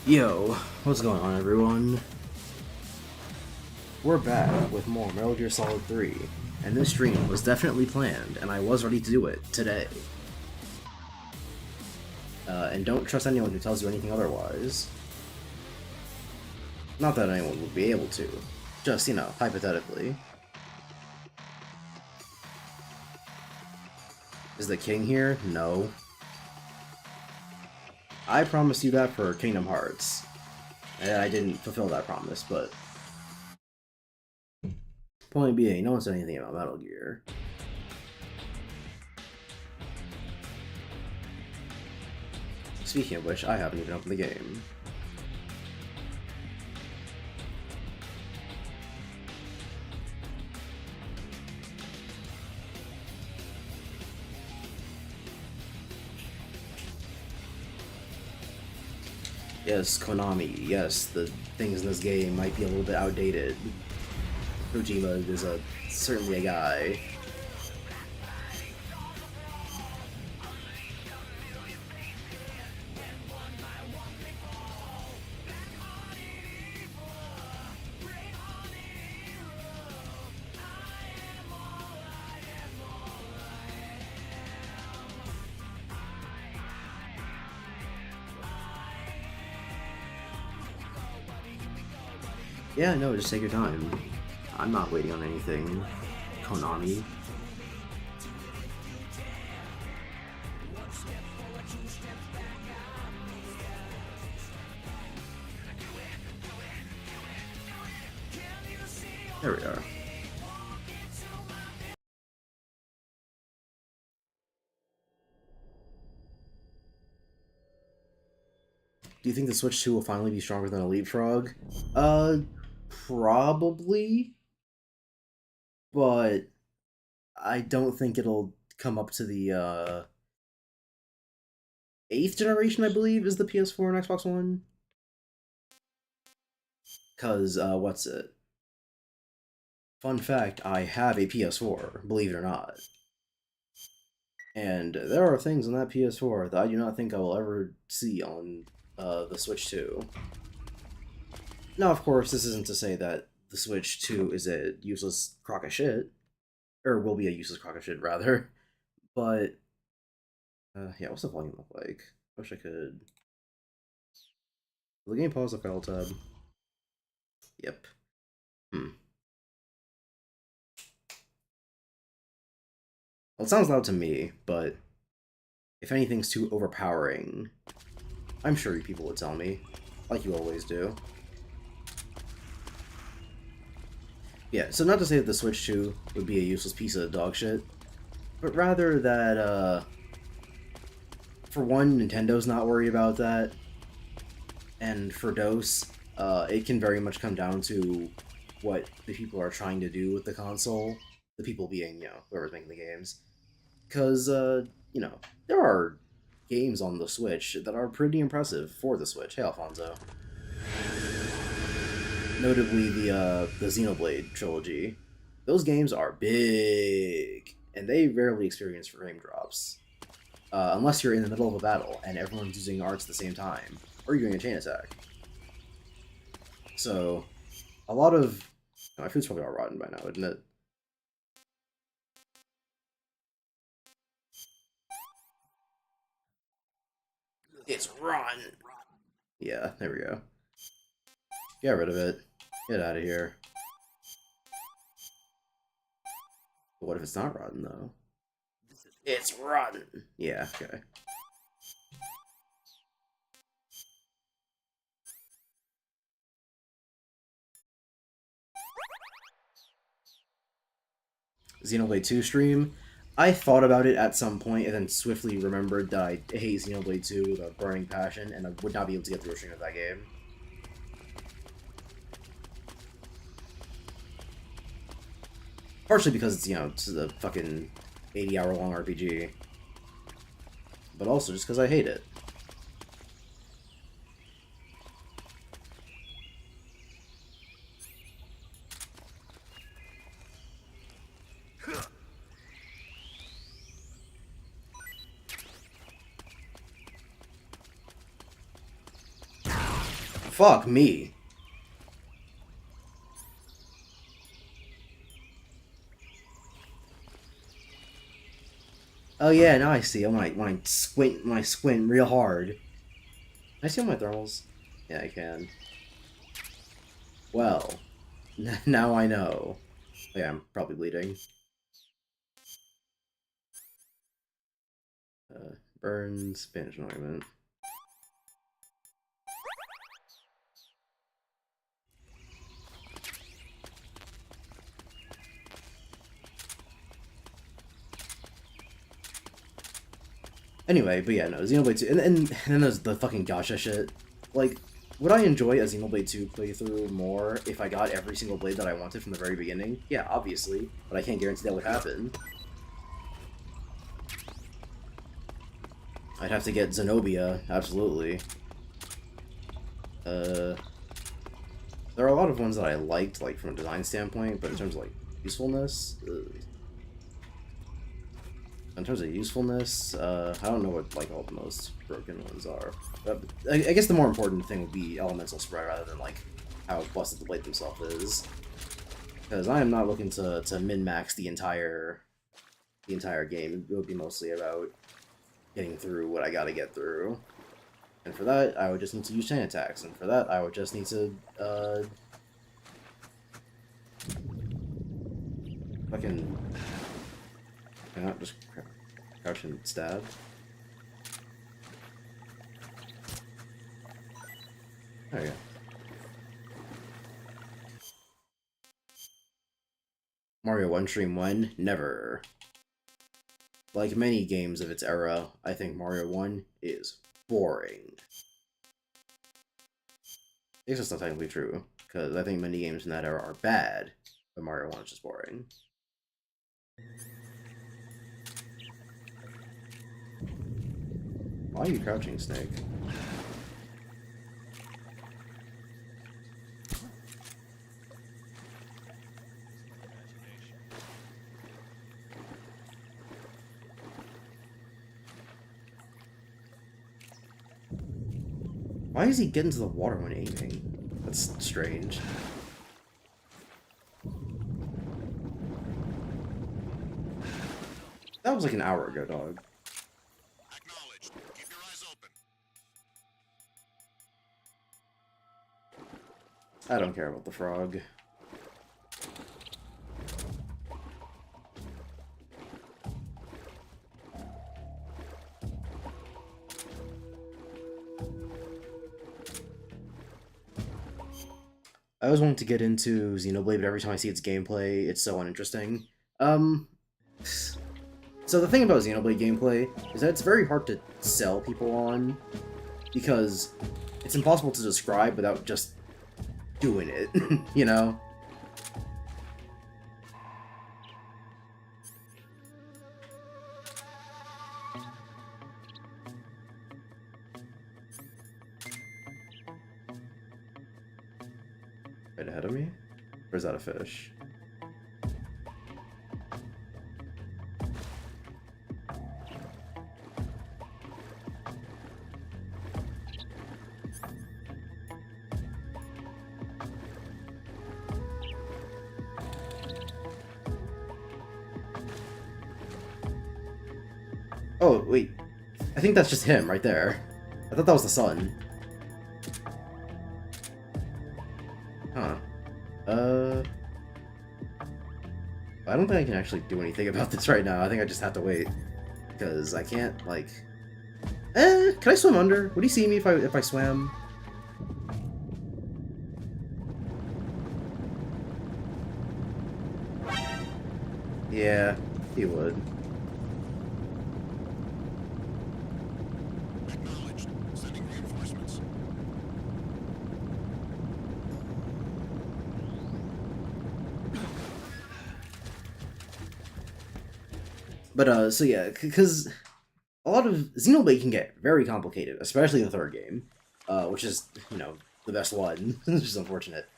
Yo, what's going on, everyone? We're back with more Metal Gear Solid 3, and this stream was definitely planned, and I was ready to do it today. And don't trust anyone who tells you anything otherwise. Not that anyone would be able to, just, hypothetically. Is the king here? No. I promised you that for Kingdom Hearts. And I didn't fulfill that promise, but... Point being, no one said anything about Metal Gear. Speaking of which, I haven't even opened the game. Yes, Konami, yes, the things in this game might be a little bit outdated. Kojima is certainly a guy. Yeah, no, just take your time. I'm not waiting on anything. Konami. There we are. Do you think the Switch 2 will finally be stronger than a Leapfrog? Probably. But I don't think it'll come up to the 8th generation, I believe, is the PS4 and Xbox One. Cause what's it? Fun fact, I have a PS4, believe it or not. And there are things on that PS4 that I do not think I will ever see on the Switch 2. Now, of course, this isn't to say that the Switch 2 is a useless crock of shit. Or will be a useless crock of shit, rather. But, yeah, what's the volume look like? I wish I could... Will the game pause the file tab? Yep. Well, it sounds loud to me, but if anything's too overpowering, I'm sure you people would tell me, like you always do. Yeah, so not to say that the Switch 2 would be a useless piece of dog shit, but rather that, for one, Nintendo's not worried about that, and for Dose, it can very much come down to what the people are trying to do with the console, the people being, whoever's making the games. Because, there are games on the Switch that are pretty impressive for the Switch. Hey, Alfonso. Notably, the Xenoblade trilogy. Those games are big, and they rarely experience frame drops. Unless you're in the middle of a battle, and everyone's using arts at the same time, or you're doing a chain attack. So, a lot of... My food's probably all rotten by now, isn't it? It's rotten! Yeah, there we go. Get rid of it. Get out of here. But what if it's not rotten, though? It's rotten! Yeah, okay. Xenoblade 2 stream. I thought about it at some point and then swiftly remembered that I hate Xenoblade 2 with a burning passion and I would not be able to get through a stream of that game. Partially because it's, it's a fucking 80-hour-long RPG. But also just because I hate it. Fuck me. Oh yeah, now I see. When I squint real hard. Can I see all my thermals? Yeah, I can. Well, now I know. Oh, yeah, I'm probably bleeding. Burn, Spanish anointment. Anyway, but yeah, no, Xenoblade 2, and then there's the fucking gacha shit. Like, would I enjoy a Xenoblade 2 playthrough more if I got every single blade that I wanted from the very beginning? Yeah, obviously, but I can't guarantee that would happen. I'd have to get Zenobia, absolutely. There are a lot of ones that I liked, like, from a design standpoint, but in terms of, like, usefulness... In terms of usefulness, I don't know what, like, all the most broken ones are. But I guess the more important thing would be elemental spread rather than, like, how busted the blade themselves is. Because I am not looking to min-max the entire game. It would be mostly about getting through what I gotta get through. And for that, I would just need to use chain attacks, and for that, I would just need to, fucking... Can I not just crouch and stab? There you go. Mario 1 Stream 1? Never. Like many games of its era, I think Mario 1 is boring. It's just not technically true, because I think many games in that era are bad, but Mario 1 is just boring. Why are you crouching, Snake? Why does he get into the water when aiming? That's strange. That was like an hour ago, dog. Acknowledged. Keep your eyes open. I don't care about the frog. I always wanted to get into Xenoblade, but every time I see its gameplay, it's so uninteresting. So the thing about Xenoblade gameplay is that it's very hard to sell people on, because it's impossible to describe without just doing it, you know? Right ahead of me? Or is that a fish? Oh, wait. I think that's just him right there. I thought that was the sun. Huh. I don't think I can actually do anything about this right now. I think I just have to wait. Because I can't, like... can I swim under? Would he see me if I swam? Yeah, he would. Acknowledged. Sending reinforcements. But, so yeah, because a lot of Xenoblade can get very complicated, especially in the third game, which is, you know, the best one, which is unfortunate.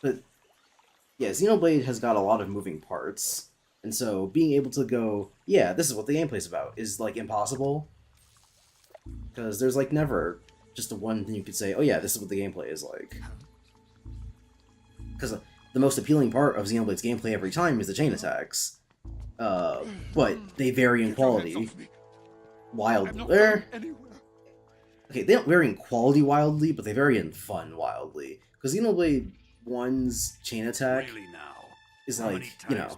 But, yeah, Xenoblade has got a lot of moving parts, and so being able to go, yeah, this is what the gameplay's about, is, like, impossible. Because there's, like, never just the one thing you could say, oh yeah, this is what the gameplay is like. Because the most appealing part of Xenoblade's gameplay every time is the chain attacks. But they vary in quality wildly. Okay, they don't vary in quality wildly, but they vary in fun wildly. Because Xenoblade 1's chain attack is like, you know,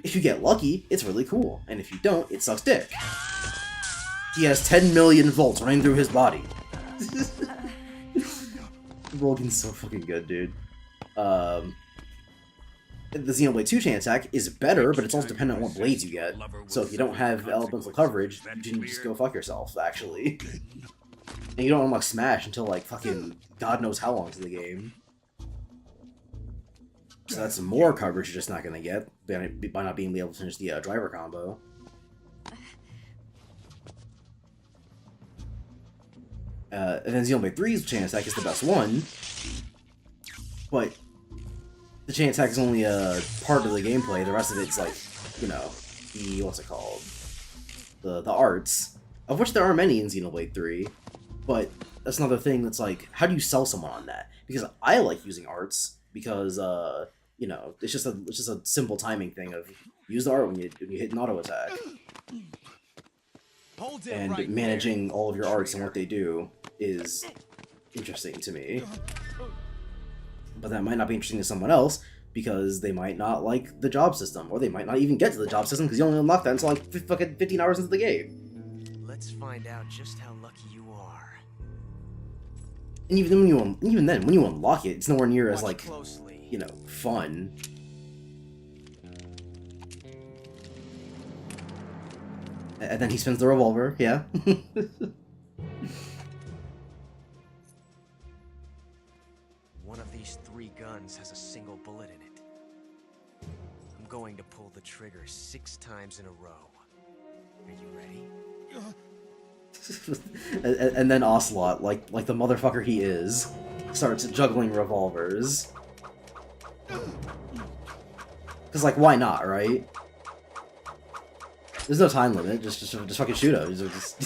if you get lucky, it's really cool, and if you don't, it sucks dick. He has 10 million volts running through his body. Rogan's so fucking good, dude. The Xenoblade 2 chain attack is better, but it's also dependent on what blades you get. So if you don't have elemental coverage, you can just go fuck yourself, actually. And you don't unlock Smash until, like, fucking God knows how long into the game. So that's more coverage you're just not gonna get by not being able to finish the driver combo. And then Xenoblade 3's chain attack is the best one, but the chain attack is only a part of the gameplay. The rest of it's like, you know, the what's it called? The arts, of which there are many in Xenoblade 3, but that's another thing that's like, how do you sell someone on that? Because I like using arts because you know, it's just a simple timing thing of use the art when you hit an auto attack. And managing all of your arts and what they do is interesting to me. But that might not be interesting to someone else, because they might not like the job system, or they might not even get to the job system because you only unlock that until like fucking 15 hours into the game. Let's find out just how lucky you are. And even then, when you unlock it, it's nowhere near as like, you know, fun. And then he spins the revolver, yeah. One of these 3 guns has a single bullet in it. I'm going to pull the trigger 6 times in a row. Are you ready? and then Ocelot, like the motherfucker he is, starts juggling revolvers. Cause like, why not, right? There's no time limit. Just fucking shoot him. Just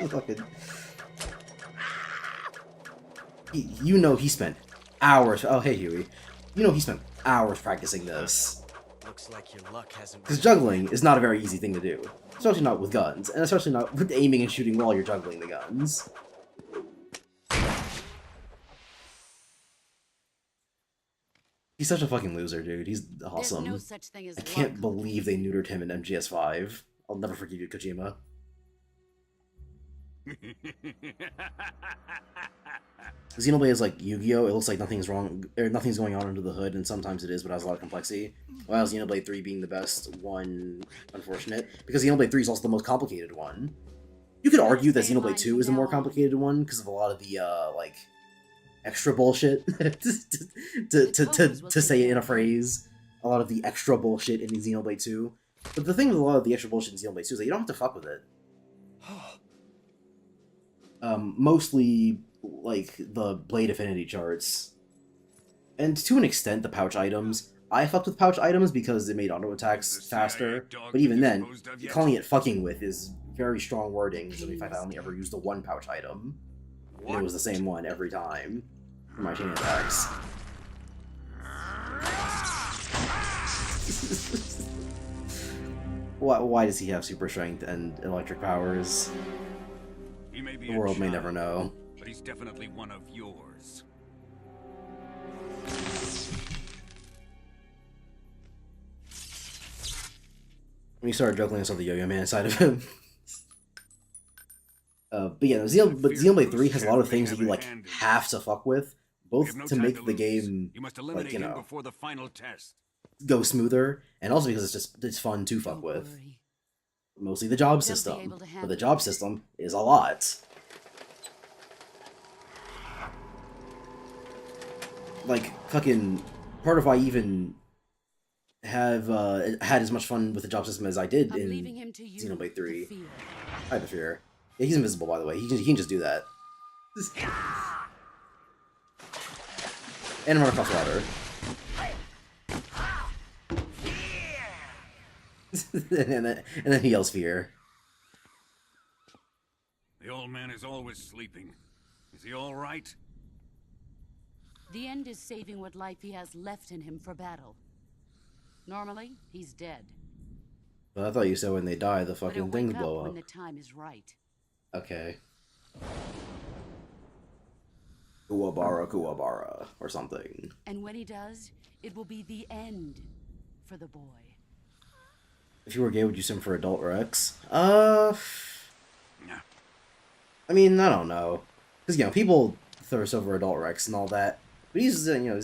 fucking. You know he spent hours. Oh hey Huey, you know he spent hours practicing this. Looks like your luck hasn't. Because juggling is not a very easy thing to do, especially not with guns, and especially not with aiming and shooting while you're juggling the guns. He's such a fucking loser, dude. He's awesome. No such thing as I can't believe they neutered him in MGS5. I'll never forgive you, Kojima. Xenoblade is like Yu-Gi-Oh! It looks like nothing's wrong, or nothing's going on under the hood, and sometimes it is, but it has a lot of complexity. While Xenoblade 3 being the best one, unfortunate, because Xenoblade 3 is also the most complicated one. You could argue that Xenoblade 2 is the more complicated one, because of a lot of the, like, extra bullshit, to say it in a phrase. A lot of the extra bullshit in Xenoblade 2. But the thing with a lot of the extra bullshit in Xenoblade 2 is that you don't have to fuck with it. Mostly, like, the Blade Affinity charts. And to an extent, the pouch items. I fucked with pouch items because it made auto attacks faster, but even then, calling it fucking with is very strong wording, so in fact I only ever used the one pouch item. And it was the same one every time for my chain attacks. Why does he have super strength and electric powers? He may be The world may child, never know. but he's definitely one of yours. When he started juggling, I saw the Yo-Yo Man side of him. But yeah, Xenoblade 3 has a lot of things that you like have to fuck with, both to make the game like, you know, before the final test. go smoother, and also because it's fun to fuck with. Mostly the job system, but the job system is a lot. Like, fucking, part of why I even have had as much fun with the job system as I did in Xenoblade 3. I have a fear. Yeah, he's invisible, by the way. He can just do that. And run across water. and then he yells fear. The old man is always sleeping. Is he all right? The end is saving what life he has left in him for battle. Normally, he's dead. But I thought you said when they die, the But he'll fucking wake things up blow when up. the time is right. Okay. Kuwabara, Kuwabara, or something. And when he does, it will be the end for the boy. If you were gay, would you sim for adult Rex? Nah. I mean, I don't know. Because, you know, people thirst over adult Rex and all that. But he's, you know,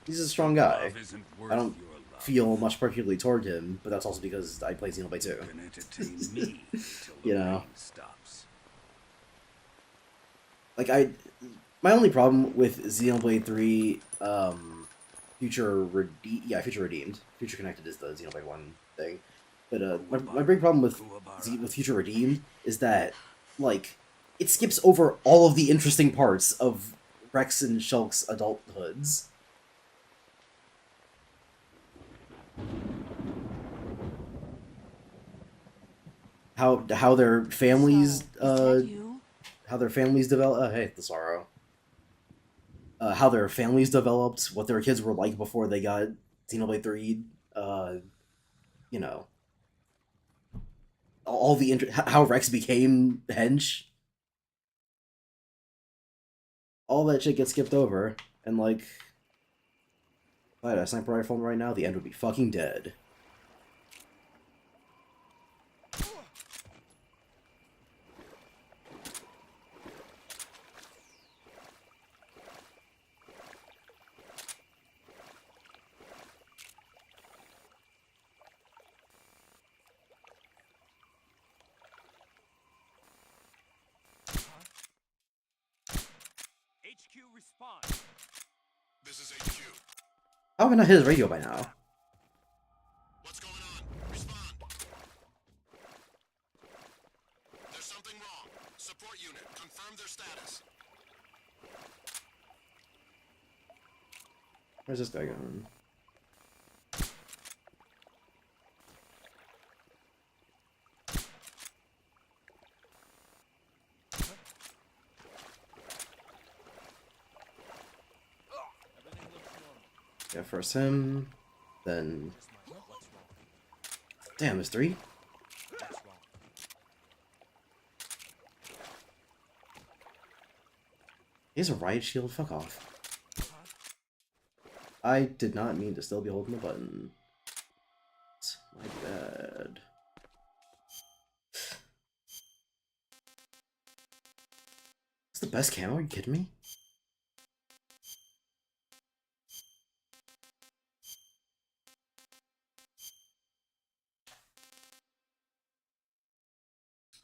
he's a strong guy. Love isn't worth I don't your love. feel much particularly toward him, but that's also because I play Xenoblade 2. You can entertain me till the You know. rain stops. Like, my only problem with Xenoblade 3, Future Redeemed. Future Connected is the Xenoblade 1 thing. But, my big problem with Future Redeemed is that, like, it skips over all of the interesting parts of Rex and Shulk's adulthoods. How their families, So, is that you? how their families develop. Hey, the sorrow. How their families developed, what their kids were like before they got Xenoblade 3. You know, all the how Rex became hench. All that shit gets skipped over, and like, if I had a sniper rifle right now, the end would be fucking dead. HQ response. This is HQ. How have I not hit his radio by now? What's going on? Respond. There's something wrong. Support unit, confirm their status. Where's this guy going? Yeah, first him, then... Damn, there's 3? He has a riot shield? Fuck off. I did not mean to still be holding the button. It's my bad. It's the best camo? Are you kidding me?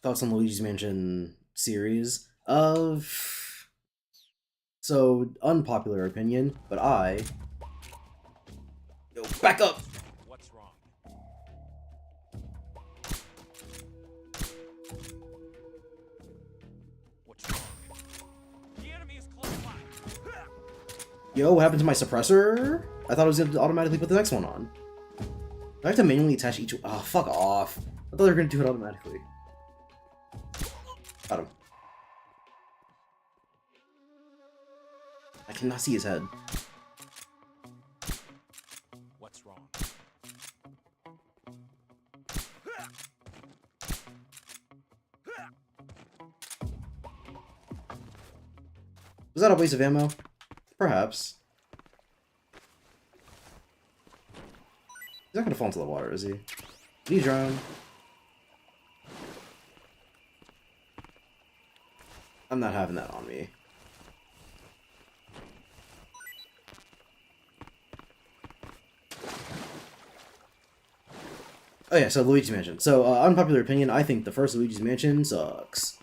Thoughts on Luigi's Mansion series? So, unpopular opinion, but Yo, back up! What's wrong? What's wrong? The enemy is close by. Yo, what happened to my suppressor? I thought it was gonna automatically put the next one on. Do I have to manually attach each one? Oh, fuck off. I thought they were gonna do it automatically. Got him. I cannot see his head. What's wrong? Was that a waste of ammo? Perhaps. He's not gonna fall into the water, is he? Did he drown? I'm not having that on me. Oh yeah, so Luigi's Mansion. So, unpopular opinion, I think the first Luigi's Mansion sucks.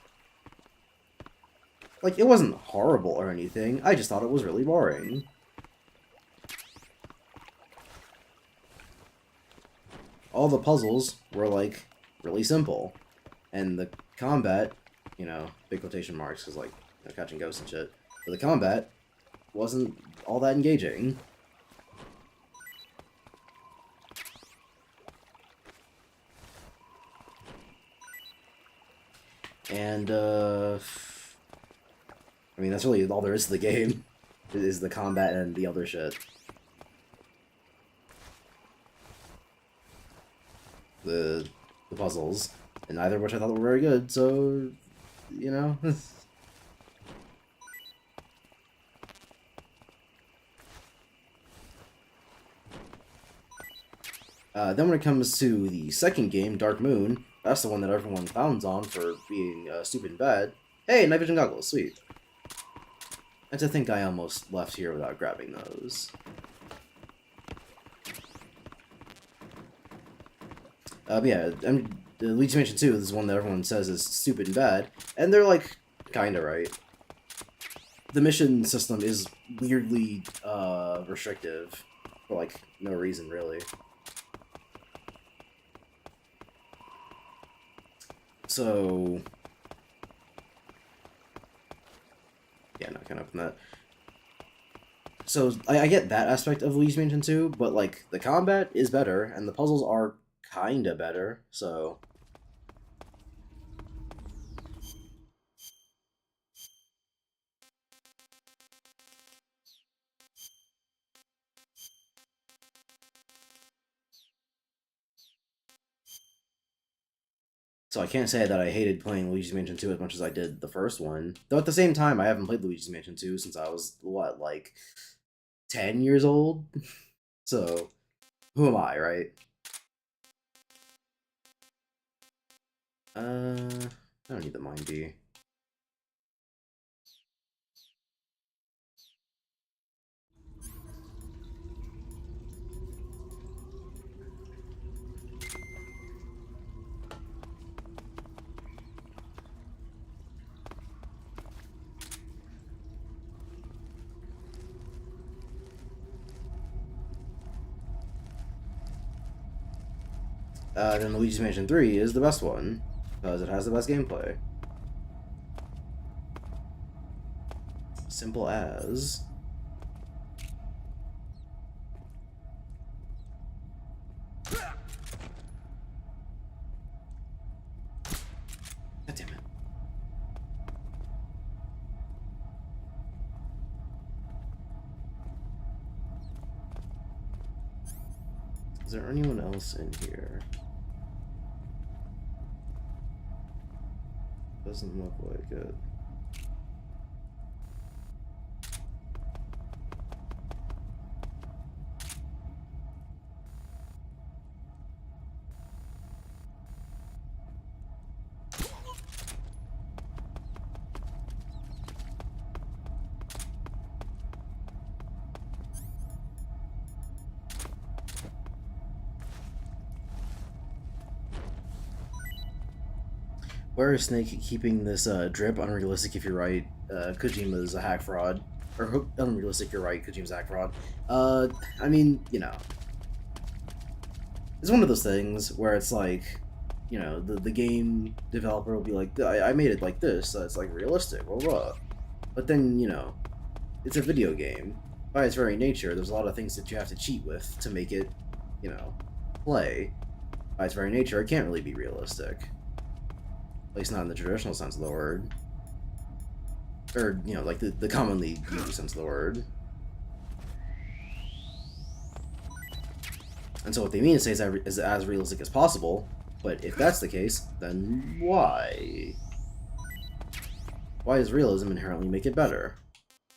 Like, it wasn't horrible or anything, I just thought it was really boring. All the puzzles were, like, really simple. And the combat, you know, big quotation marks, because, like, you know, catching ghosts and shit. But the combat wasn't all that engaging. And, I mean, that's really all there is to the game, is the combat and the other shit. The puzzles, and neither of which I thought were very good, so, you know. Then when it comes to the second game, Dark Moon, that's the one that everyone pounds on for being stupid and bad. Hey, night vision goggles, sweet. And to think I almost left here without grabbing those. But yeah, Luigi's Mansion 2 is one that everyone says is stupid and bad, and they're like, kinda right. The mission system is weirdly restrictive for like no reason really. So yeah, not gonna open that. So I get that aspect of Luigi's Mansion 2, but like the combat is better and the puzzles are kinda better, so I can't say that I hated playing Luigi's Mansion 2 as much as I did the first one. Though at the same time, I haven't played Luigi's Mansion 2 since I was, what, like 10 years old? So, who am I, right? I don't need the Mind Bee. Then Luigi's Mansion 3 is the best one, because it has the best gameplay. Simple as. God damn it. Is there anyone else in here? Doesn't look like it. Where is Snake keeping this drip? Unrealistic if you're right. Kojima's a hack fraud. Or unrealistic, you're right. Kojima's a hack fraud. I mean, you know. It's one of those things where it's like, you know, the game developer will be like, I made it like this, so it's like realistic, blah blah. But then, you know, it's a video game. By its very nature, there's a lot of things that you have to cheat with to make it, you know, play. By its very nature, it can't really be realistic. At least not in the traditional sense of the word. Or, you know, like the commonly used sense of the word. And so what they mean to say is as realistic as possible, but if that's the case, then why? Why does realism inherently make it better?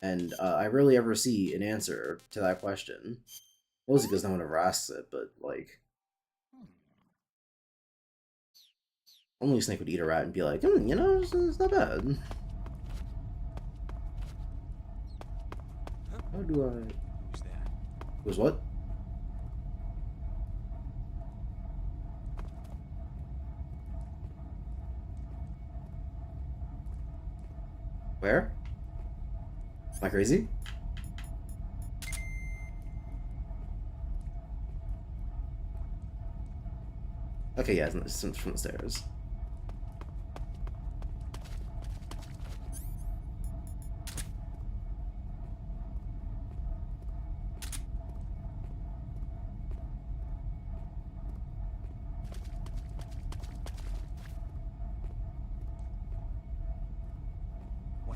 And I rarely ever see an answer to that question. Mostly because no one ever asks it, but, like... Only Snake would eat a rat and be like, you know, it's not bad. How do I... Who's that? Who's what? Where? Am I crazy? Okay, yeah, it's from the stairs.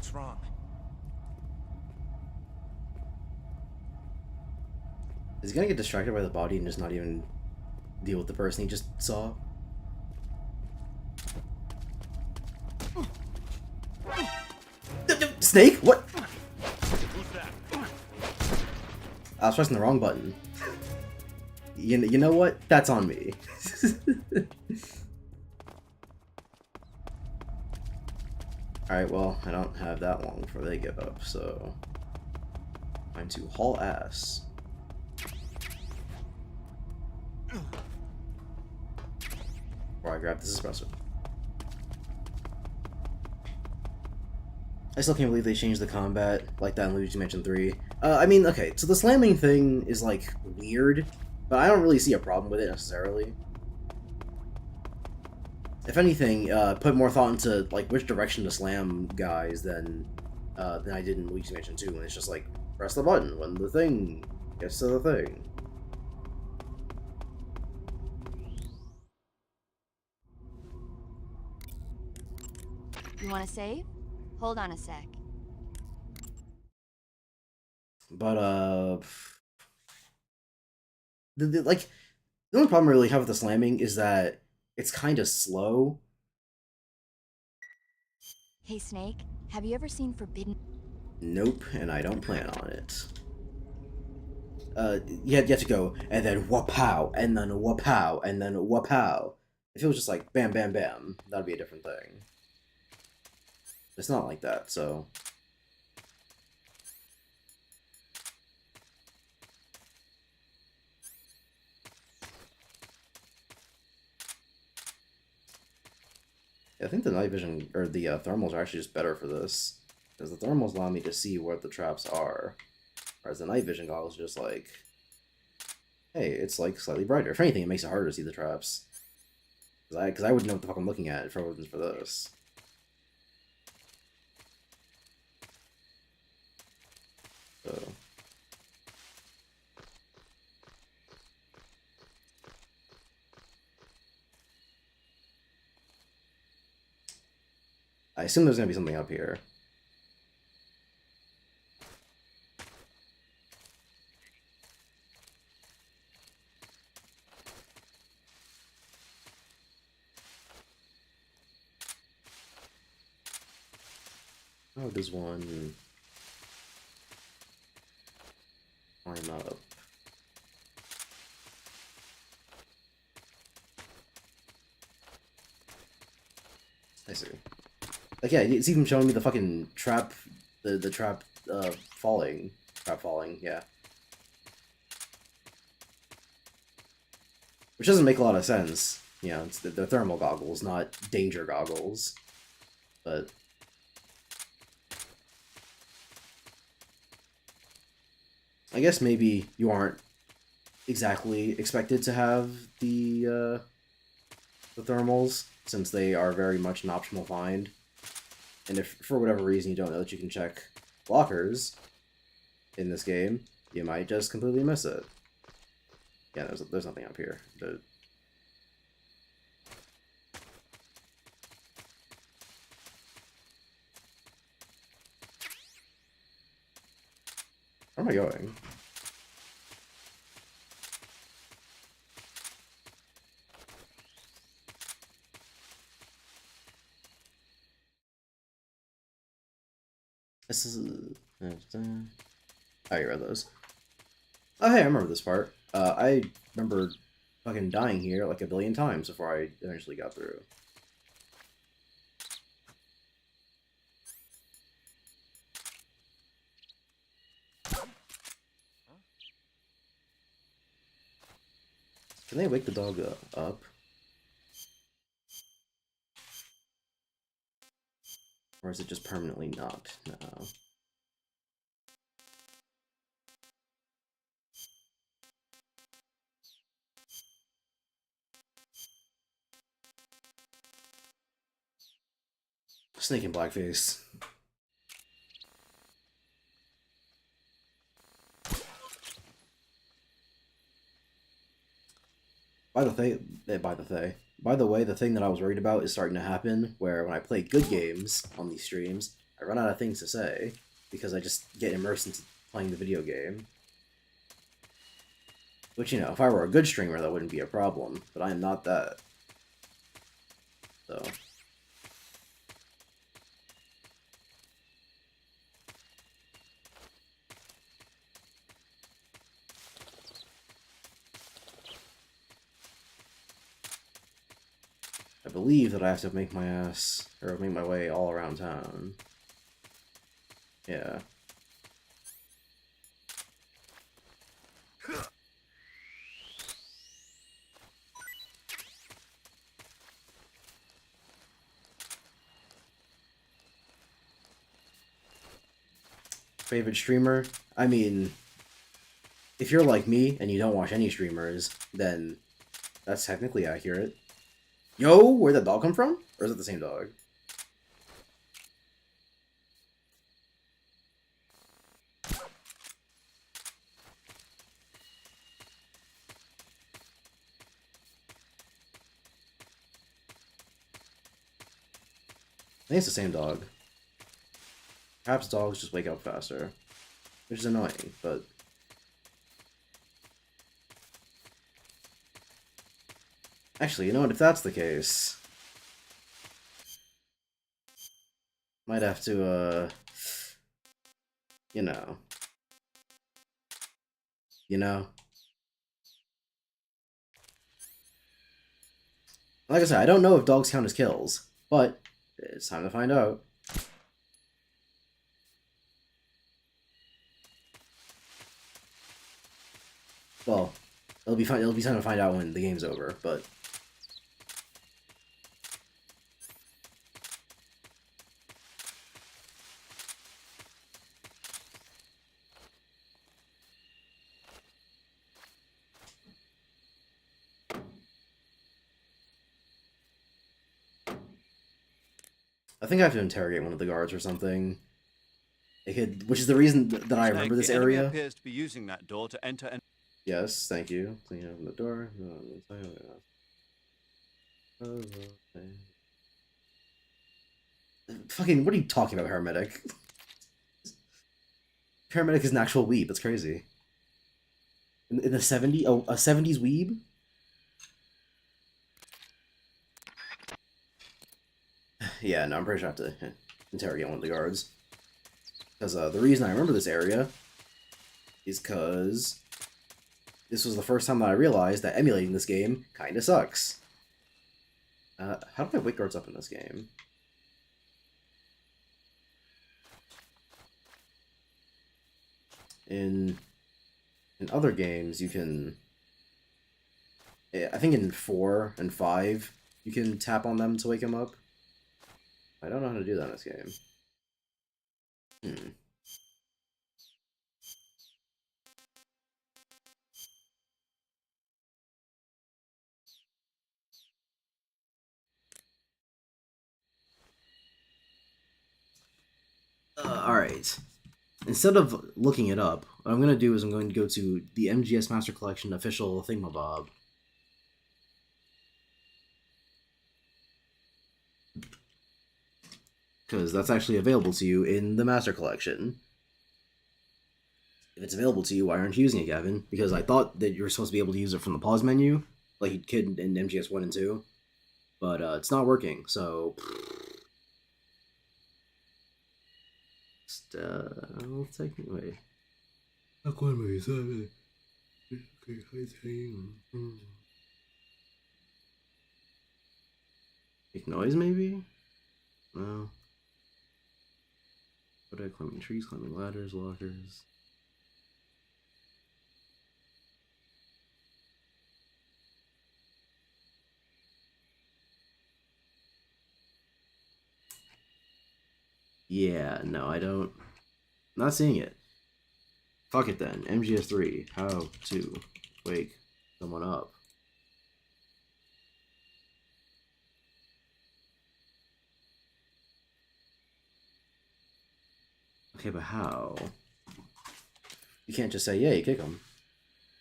What's wrong? Is he gonna get distracted by the body and just not even deal with the person he just saw? Snake? What? I was pressing the wrong button. You know what? That's on me. Alright, well, I don't have that long before they give up, so... Time to haul ass. Before I grab this espresso. I still can't believe they changed the combat like that in Luigi's Mansion 3. I mean, okay, so the slamming thing is, like, weird, but I don't really see a problem with it, necessarily. If anything, put more thought into, like, which direction to slam guys than I did in Luigi's Mansion 2, when it's just like, press the button when the thing gets to the thing. You want to save? Hold on a sec. But, like, the only problem I really have with the slamming is that it's kind of slow. Hey Snake, have you ever seen Forbidden? Nope, and I don't plan on it. You have to go, and then wha-pow, and then wha-pow, and then wha-pow. If it was just like bam, bam, bam, that'd be a different thing. It's not like that, so... I think the night vision, or the thermals are actually just better for this. Because the thermals allow me to see what the traps are. Whereas the night vision goggles are just like... Hey, it's like slightly brighter. If anything, it makes it harder to see the traps. Because I wouldn't know what the fuck I'm looking at if it wasn't for this. So... I assume there's gonna be something up here. Oh, there's one. Climb up. I see. Like, yeah, it's even showing me the fucking trap, the trap, falling. Trap falling, yeah. Which doesn't make a lot of sense. You know, it's the thermal goggles, not danger goggles. But... I guess maybe you aren't exactly expected to have the thermals, since they are very much an optional find. And if, for whatever reason, you don't know that you can check blockers in this game, you might just completely miss it. Yeah, there's nothing up here. Where am I going? This is... Oh, you read those. Oh, hey, I remember this part. I remember fucking dying here like a billion times before I eventually got through. Can they wake the dog up? Or is it just permanently knocked? No. Snake in blackface. By the way, the thing that I was worried about is starting to happen, where when I play good games on these streams, I run out of things to say because I just get immersed into playing the video game. Which, you know, if I were a good streamer, that wouldn't be a problem, but I am not that. So. I believe that I have to make my way all around town. Yeah. Favorite streamer? I mean, if you're like me and you don't watch any streamers, then that's technically accurate. Yo, where'd that dog come from? Or is it the same dog? I think it's the same dog. Perhaps dogs just wake up faster. Which is annoying, but... Actually, you know what? If that's the case... Might have to, You know... You know? Like I said, I don't know if dogs count as kills, but it's time to find out. Well, it'll be fine. It'll be time to find out when the game's over, but... I think I have to interrogate one of the guards or something. It could, which is the reason that I remember this The enemy area. appears to be using that door to enter and... Yes, thank you. Clean open the door. Fucking, what are you talking about, Paramedic? Paramedic is an actual weeb. That's crazy. In the 70s? Oh, a 70s weeb? Yeah, no, I'm pretty sure I have to interrogate one of the guards. Because the reason I remember this area is because this was the first time that I realized that emulating this game kinda sucks. How do I wake guards up in this game? In other games, you can... I think in 4 and 5, you can tap on them to wake them up. I don't know how to do that in this game. Alright. Instead of looking it up, what I'm going to do is I'm going to go to the MGS Master Collection official thingamabob. Because that's actually available to you in the Master Collection. If it's available to you, why aren't you using it, Gavin? Because I thought that you were supposed to be able to use it from the pause menu, like you could in MGS 1 and 2. But it's not working, so... I'll take it away. Make noise, maybe? No. What are climbing trees, climbing ladders, lockers? Yeah, no, I don't. Not seeing it. Fuck it then. MGS3. How to wake someone up. Okay, but how? You can't just say, yeah, you kick them.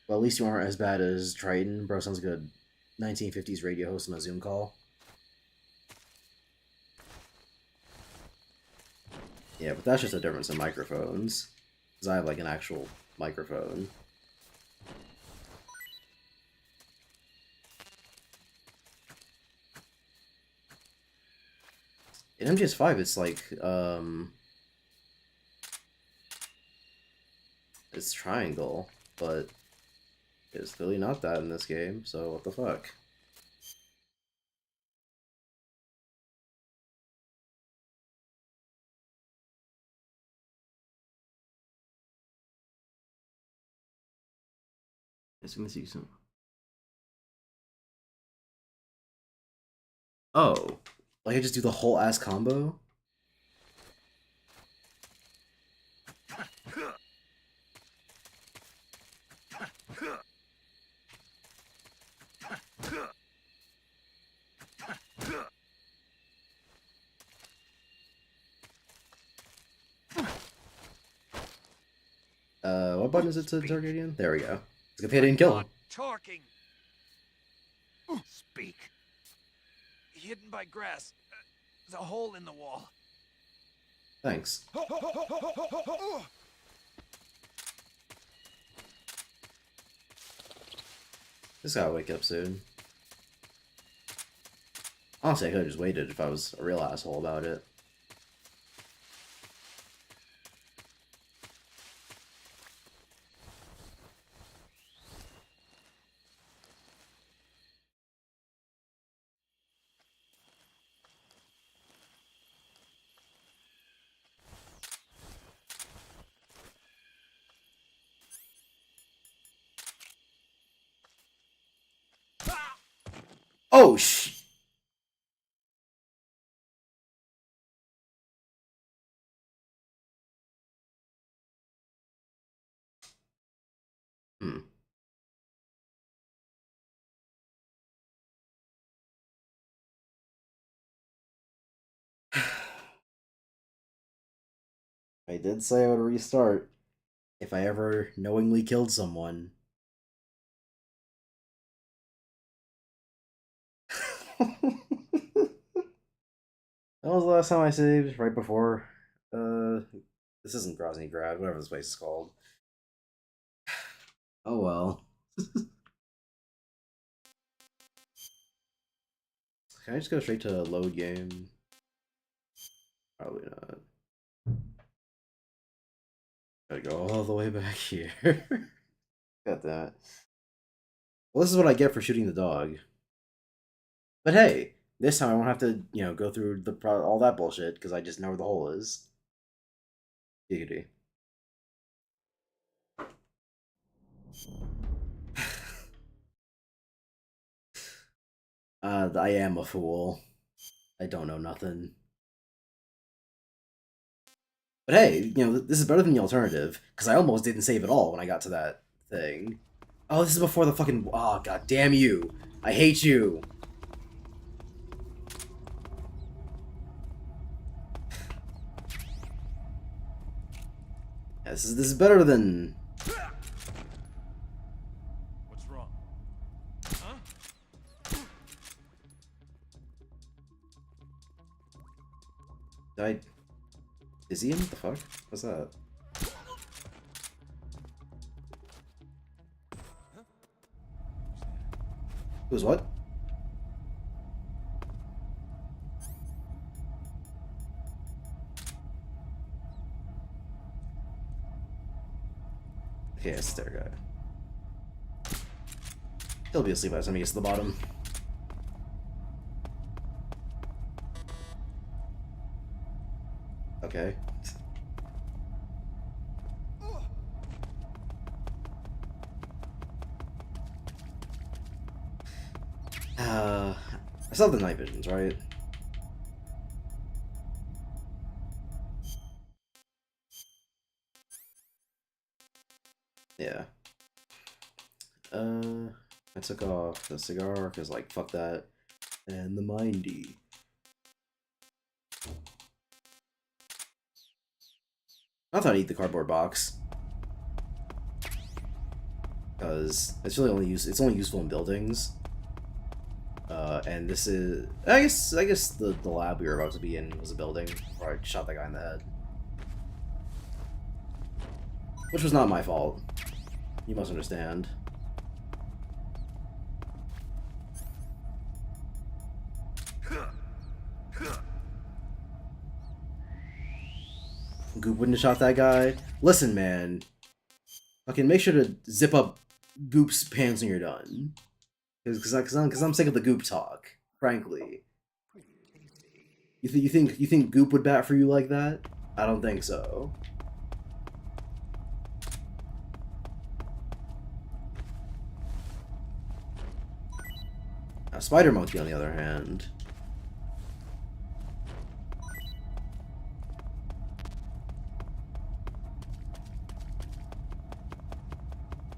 Well, at least you aren't as bad as Triton. Bro sounds good. 1950s radio host on a Zoom call. Yeah, but that's just a difference in microphones. Because I have like an actual microphone. In MGS5, it's like, it's triangle, but it's clearly not that in this game, so what the fuck? It's gonna see some. Oh, like I just do the whole ass combo? What button is it to target again? There we go. It's a good thing I didn't kill him. Talking. Speak. Hidden by grass. There's a hole in the wall. Thanks. This gotta wake up soon. Honestly, I could've just waited if I was a real asshole about it. Oh, Hmm. I did say I would restart if I ever knowingly killed someone. That was the last time I saved, right before, this isn't Grozny Grad, whatever this place is called. Oh well. Can I just go straight to load game? Probably not. Gotta go all the way back here. Got that. Well, this is what I get for shooting the dog. But hey, this time I won't have to, go through all that bullshit, because I just know where the hole is. Giggity. I am a fool. I don't know nothing. But hey, this is better than the alternative, because I almost didn't save at all when I got to that thing. Oh, this is before the fucking... Oh, god damn you. I hate you. Yeah, this is better than... What's wrong? Huh? Is he in? What the fuck? What's that? Who's what? Okay, it's their guy. He'll be asleep by the time he gets to the bottom. Okay. I still have the night visions, right? Yeah. I took off the cigar, because, like, fuck that. And the mindy. I thought I'd eat the cardboard box. Because it's really it's only useful in buildings. And this is... I guess the lab we were about to be in was a building, where I shot that guy in the head. Which was not my fault. You must understand. Goop wouldn't have shot that guy. Listen, man. Fucking make sure to zip up Goop's pants when you're done. Because I'm sick of the Goop talk, frankly. You think Goop would bat for you like that? I don't think so. Now, Spider Monkey, on the other hand.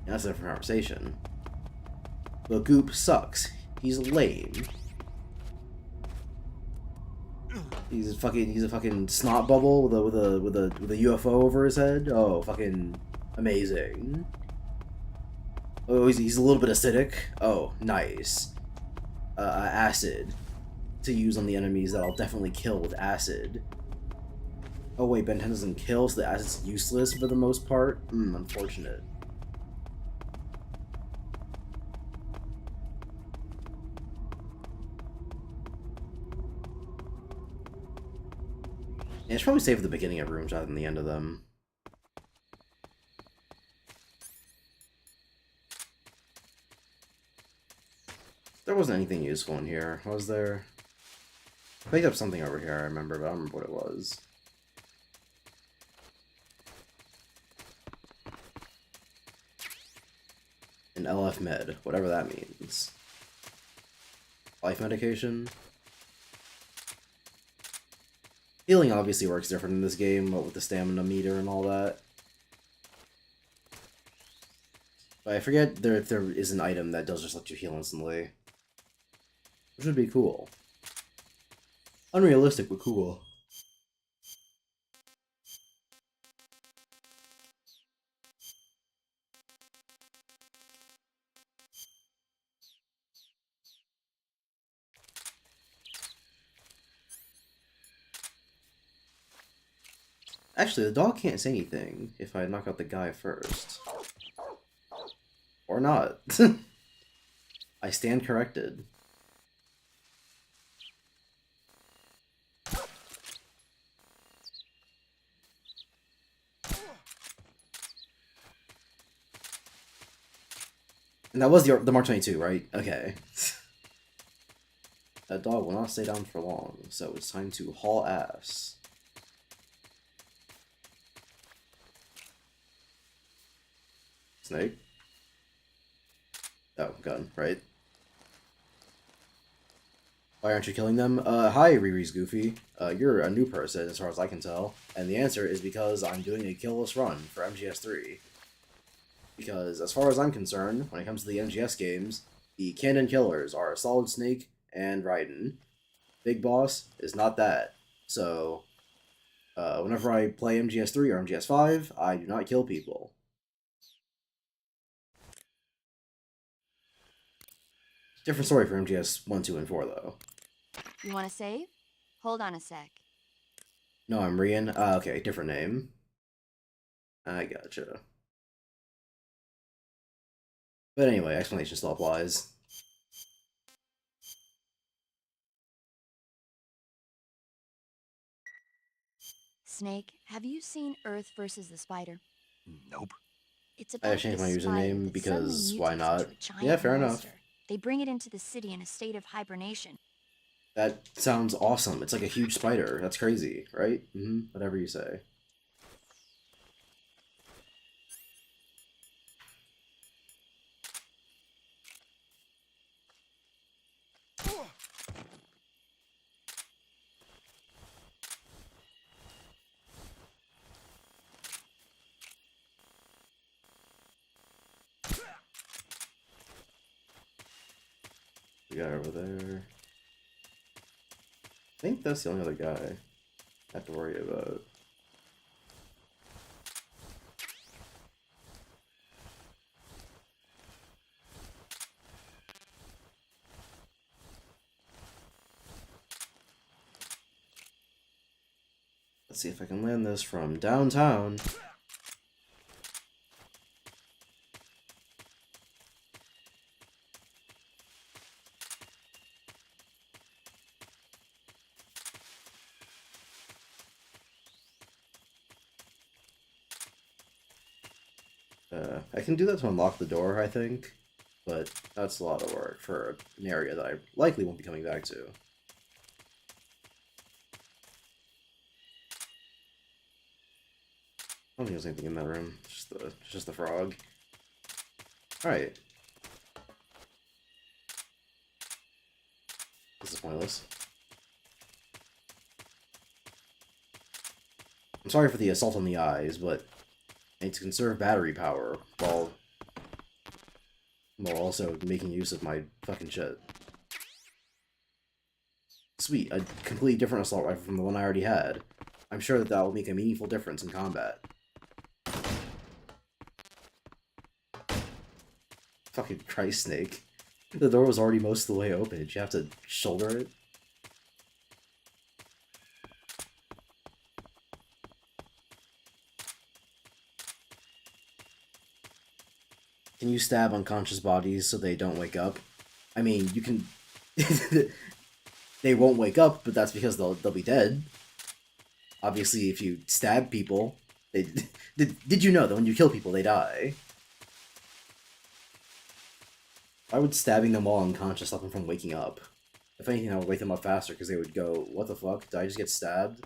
That's a different conversation. But Goop sucks. He's lame. He's a fucking snot bubble with a UFO over his head. Oh, fucking amazing. Oh, he's a little bit acidic. Oh, nice. Acid to use on the enemies that I'll definitely kill with acid. Oh wait, Ben 10 doesn't kill, so the acid's useless for the most part. Unfortunate. Yeah, it's probably save the beginning of rooms rather than the end of them. There wasn't anything useful in here, was there? I picked up something over here, I remember, but I don't remember what it was. An LF med, whatever that means. Life medication? Healing obviously works different in this game, but with the stamina meter and all that. But I forget if there is an item that does just let you heal instantly. Which would be cool. Unrealistic, but cool. Actually, the dog can't say anything if I knock out the guy first. Or not. I stand corrected. And that was the Mark 22, right? Okay. That dog will not stay down for long, so it's time to haul ass. Snake? Oh, gun, right? Why aren't you killing them? Hi, Riri's Goofy. You're a new person, as far as I can tell. And the answer is because I'm doing a killless run for MGS3. Because, as far as I'm concerned, when it comes to the MGS games, the canon killers are Solid Snake and Raiden. Big Boss is not that. So, whenever I play MGS3 or MGS5, I do not kill people. Different story for MGS 1, 2, and 4, though. You want to save? Hold on a sec. No, I'm Rian. Okay, different name. I gotcha. But anyway, explanation still applies. Snake, have you seen Earth versus the Spider? Nope. It's I about changed my this spider username that because suddenly why mutates not? into a giant Yeah, fair enough. monster. They bring it into the city in a state of hibernation. That sounds awesome. It's like a huge spider. That's crazy, right? Whatever you say. We got over there. I think that's the only other guy I have to worry about. Let's see if I can land this from downtown. I can do that to unlock the door, I think, but that's a lot of work for an area that I likely won't be coming back to. I don't think there's anything in that room. It's just the frog. Alright. This is pointless. I'm sorry for the assault on the eyes, but I need to conserve battery power while also making use of my fucking shit. Sweet, a completely different assault rifle from the one I already had. I'm sure that will make a meaningful difference in combat. Fucking Christ, Snake. The door was already most of the way open. Did you have to shoulder it? Can you stab unconscious bodies so they don't wake up? I mean, you can... They won't wake up, but that's because they'll be dead. Obviously, if you stab people... Did you know that when you kill people, they die? Why would stabbing them all unconscious stop them from waking up? If anything, I would wake them up faster, because they would go, what the fuck? Did I just get stabbed?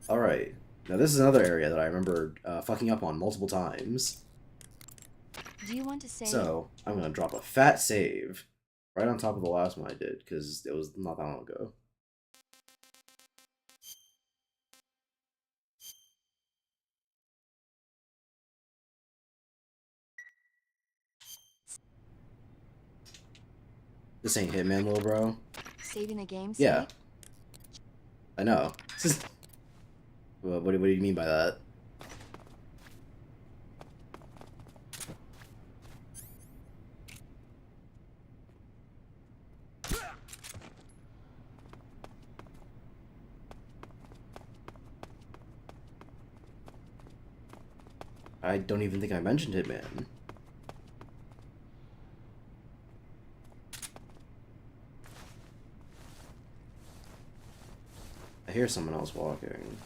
Alright. Now this is another area that I remember fucking up on multiple times. Do you want to save? So, I'm gonna drop a fat save right on top of the last one I did, because it was not that long ago. This ain't Hitman, little bro. Saving the game, Yeah. sake? I know. What do you mean by that? I don't even think I mentioned Hitman. I hear someone else walking.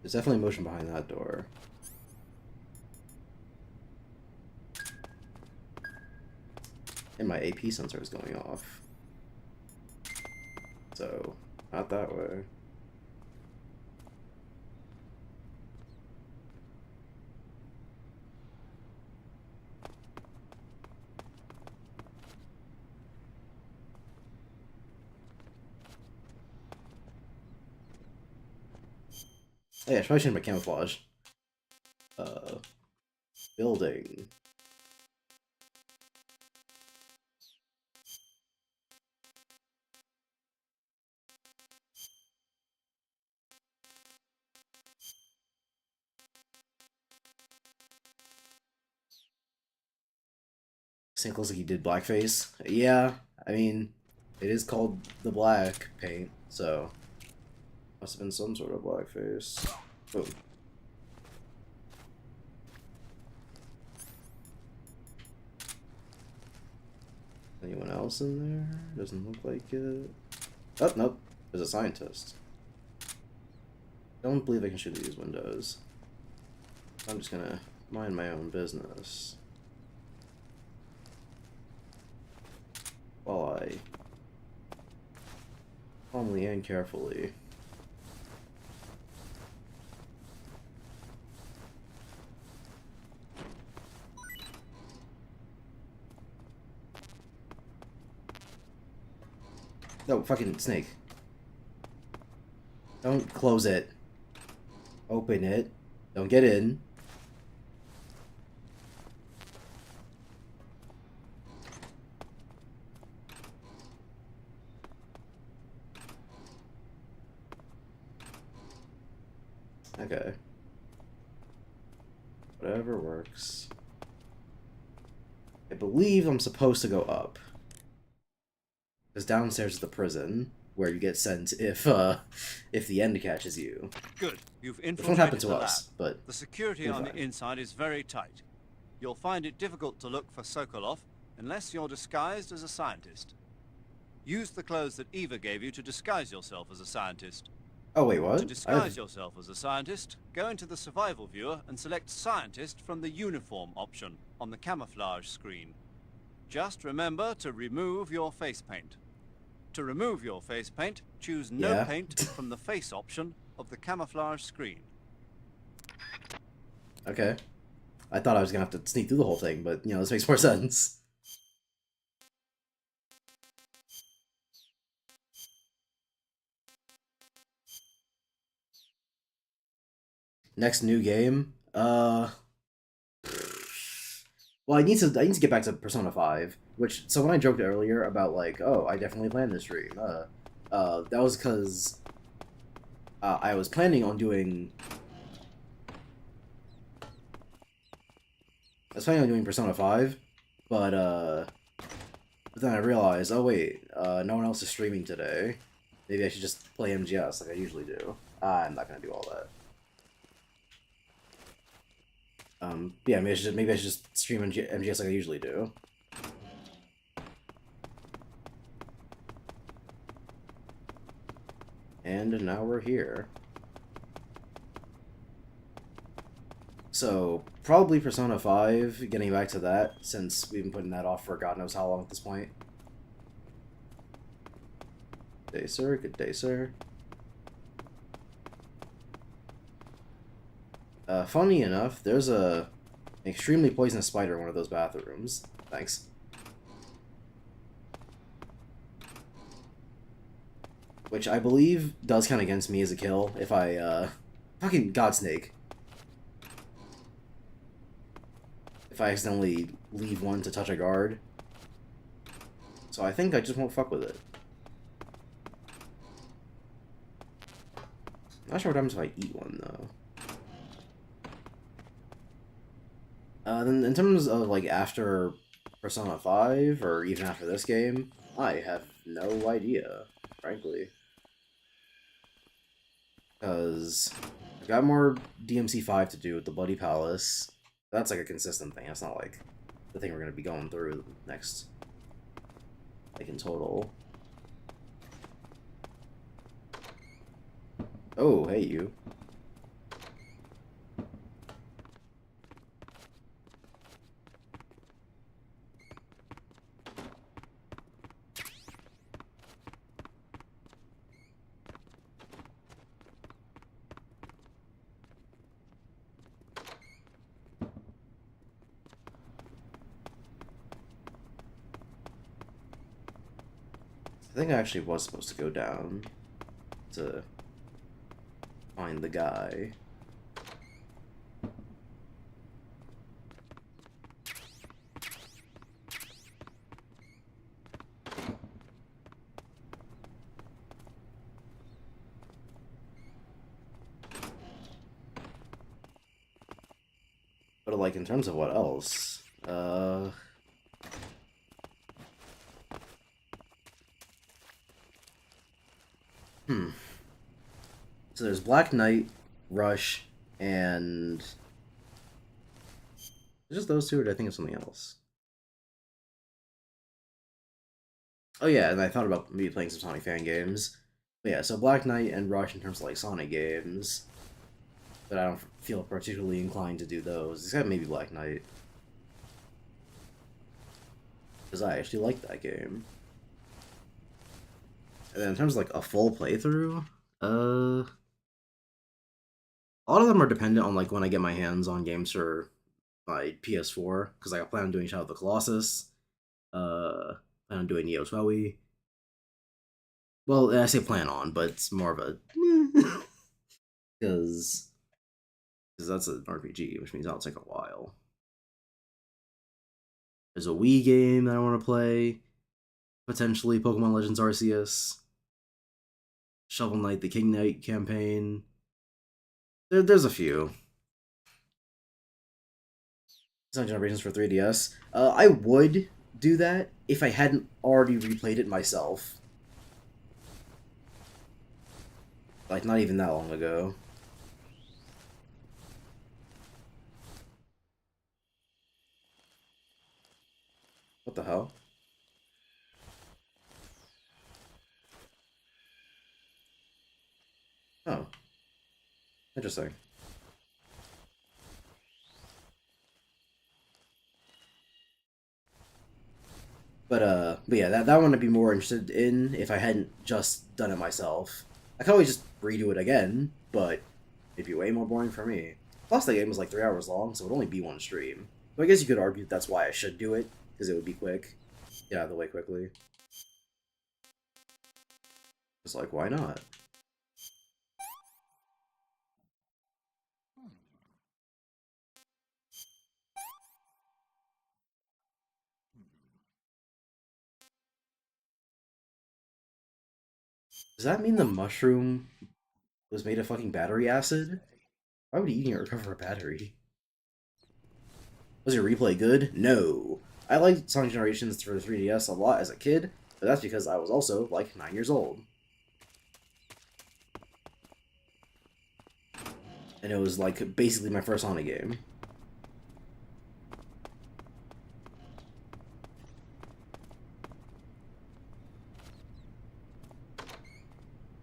There's definitely motion behind that door. And my AP sensor is going off. So, not that way. Oh, yeah, I should probably change my camouflage. Building. St. looks like he did blackface. Yeah, I mean, it is called the black paint, so must have been some sort of blackface. Boom. Anyone else in there? Doesn't look like it. Oh, nope. There's a scientist. Don't believe I can shoot through these windows. I'm just gonna mind my own business. While I calmly and carefully no, fucking snake. Don't close it. Open it. Don't get in. Okay. Whatever works. I believe I'm supposed to go up. Because downstairs is the prison, where you get sent if the end catches you. Good. You've Which won't happen infiltrated to the us, lab. but The security we're on fine. the inside is very tight. You'll find it difficult to look for Sokolov unless you're disguised as a scientist. Use the clothes that Eva gave you to disguise yourself as a scientist. Oh wait, what? To disguise yourself as a scientist, go into the survival viewer and select scientist from the uniform option on the camouflage screen. Just remember to remove your face paint. To remove your face paint, choose no Yeah. paint from the face option of the camouflage screen. Okay. I thought I was gonna have to sneak through the whole thing, but you know, this makes more sense. Next new game. Well, I need to get back to Persona 5, which so when I joked earlier about like, oh, I definitely planned this stream. That was because I was planning on doing. I was planning on doing Persona 5, but then I realized, oh wait, no one else is streaming today. Maybe I should just play MGS like I usually do. I'm not gonna do all that. Yeah, maybe I should just stream MGS like I usually do. And now we're here. So, probably Persona 5, getting back to that, since we've been putting that off for God knows how long at this point. Good day, sir. Good day, sir. Funny enough, there's an extremely poisonous spider in one of those bathrooms. Thanks. Which I believe does count against me as a kill if I, fucking Godsnake. If I accidentally leave one to touch a guard. So I think I just won't fuck with it. Not sure what happens if I eat one, though. Then in terms of, like, after Persona 5, or even after this game, I have no idea, frankly. Because I've got more DMC 5 to do with the Bloody Palace. That's, like, a consistent thing. That's not, like, the thing we're going to be going through next, like, in total. Oh, hey, you. I think I actually was supposed to go down to find the guy. But, like, in terms of what else? So there's Black Knight, Rush, and... just those two, or did I think of something else? Oh yeah, and I thought about maybe playing some Sonic fan games. But yeah, so Black Knight and Rush in terms of, like, Sonic games. But I don't feel particularly inclined to do those, except maybe Black Knight. Because I actually like that game. And then in terms of, like, a full playthrough, a lot of them are dependent on, like, when I get my hands on games for my PS4, because I plan on doing Shadow of the Colossus, plan on doing Neo Zoe. Well, I say plan on, but it's more of a... because Because that's an RPG, which means that'll take a while. There's a Wii game that I want to play. Potentially Pokemon Legends Arceus. Shovel Knight, the King Knight campaign. There's a few. Some Generations for 3DS. I would do that if I hadn't already replayed it myself. Like, not even that long ago. What the hell? Oh. Interesting. But yeah, that one I'd be more interested in if I hadn't just done it myself. I could always just redo it again, but it'd be way more boring for me. Plus, the game was like 3 hours long, so it would only be one stream. So I guess you could argue that's why I should do it, because it would be quick. Get out of the way quickly. Just like, why not? Does that mean the mushroom was made of fucking battery acid? Why would eating it recover a battery? Was your replay good? No. I liked Sonic Generations for the 3DS a lot as a kid, but that's because I was also, like, 9 years old. And it was, like, basically my first Sonic game.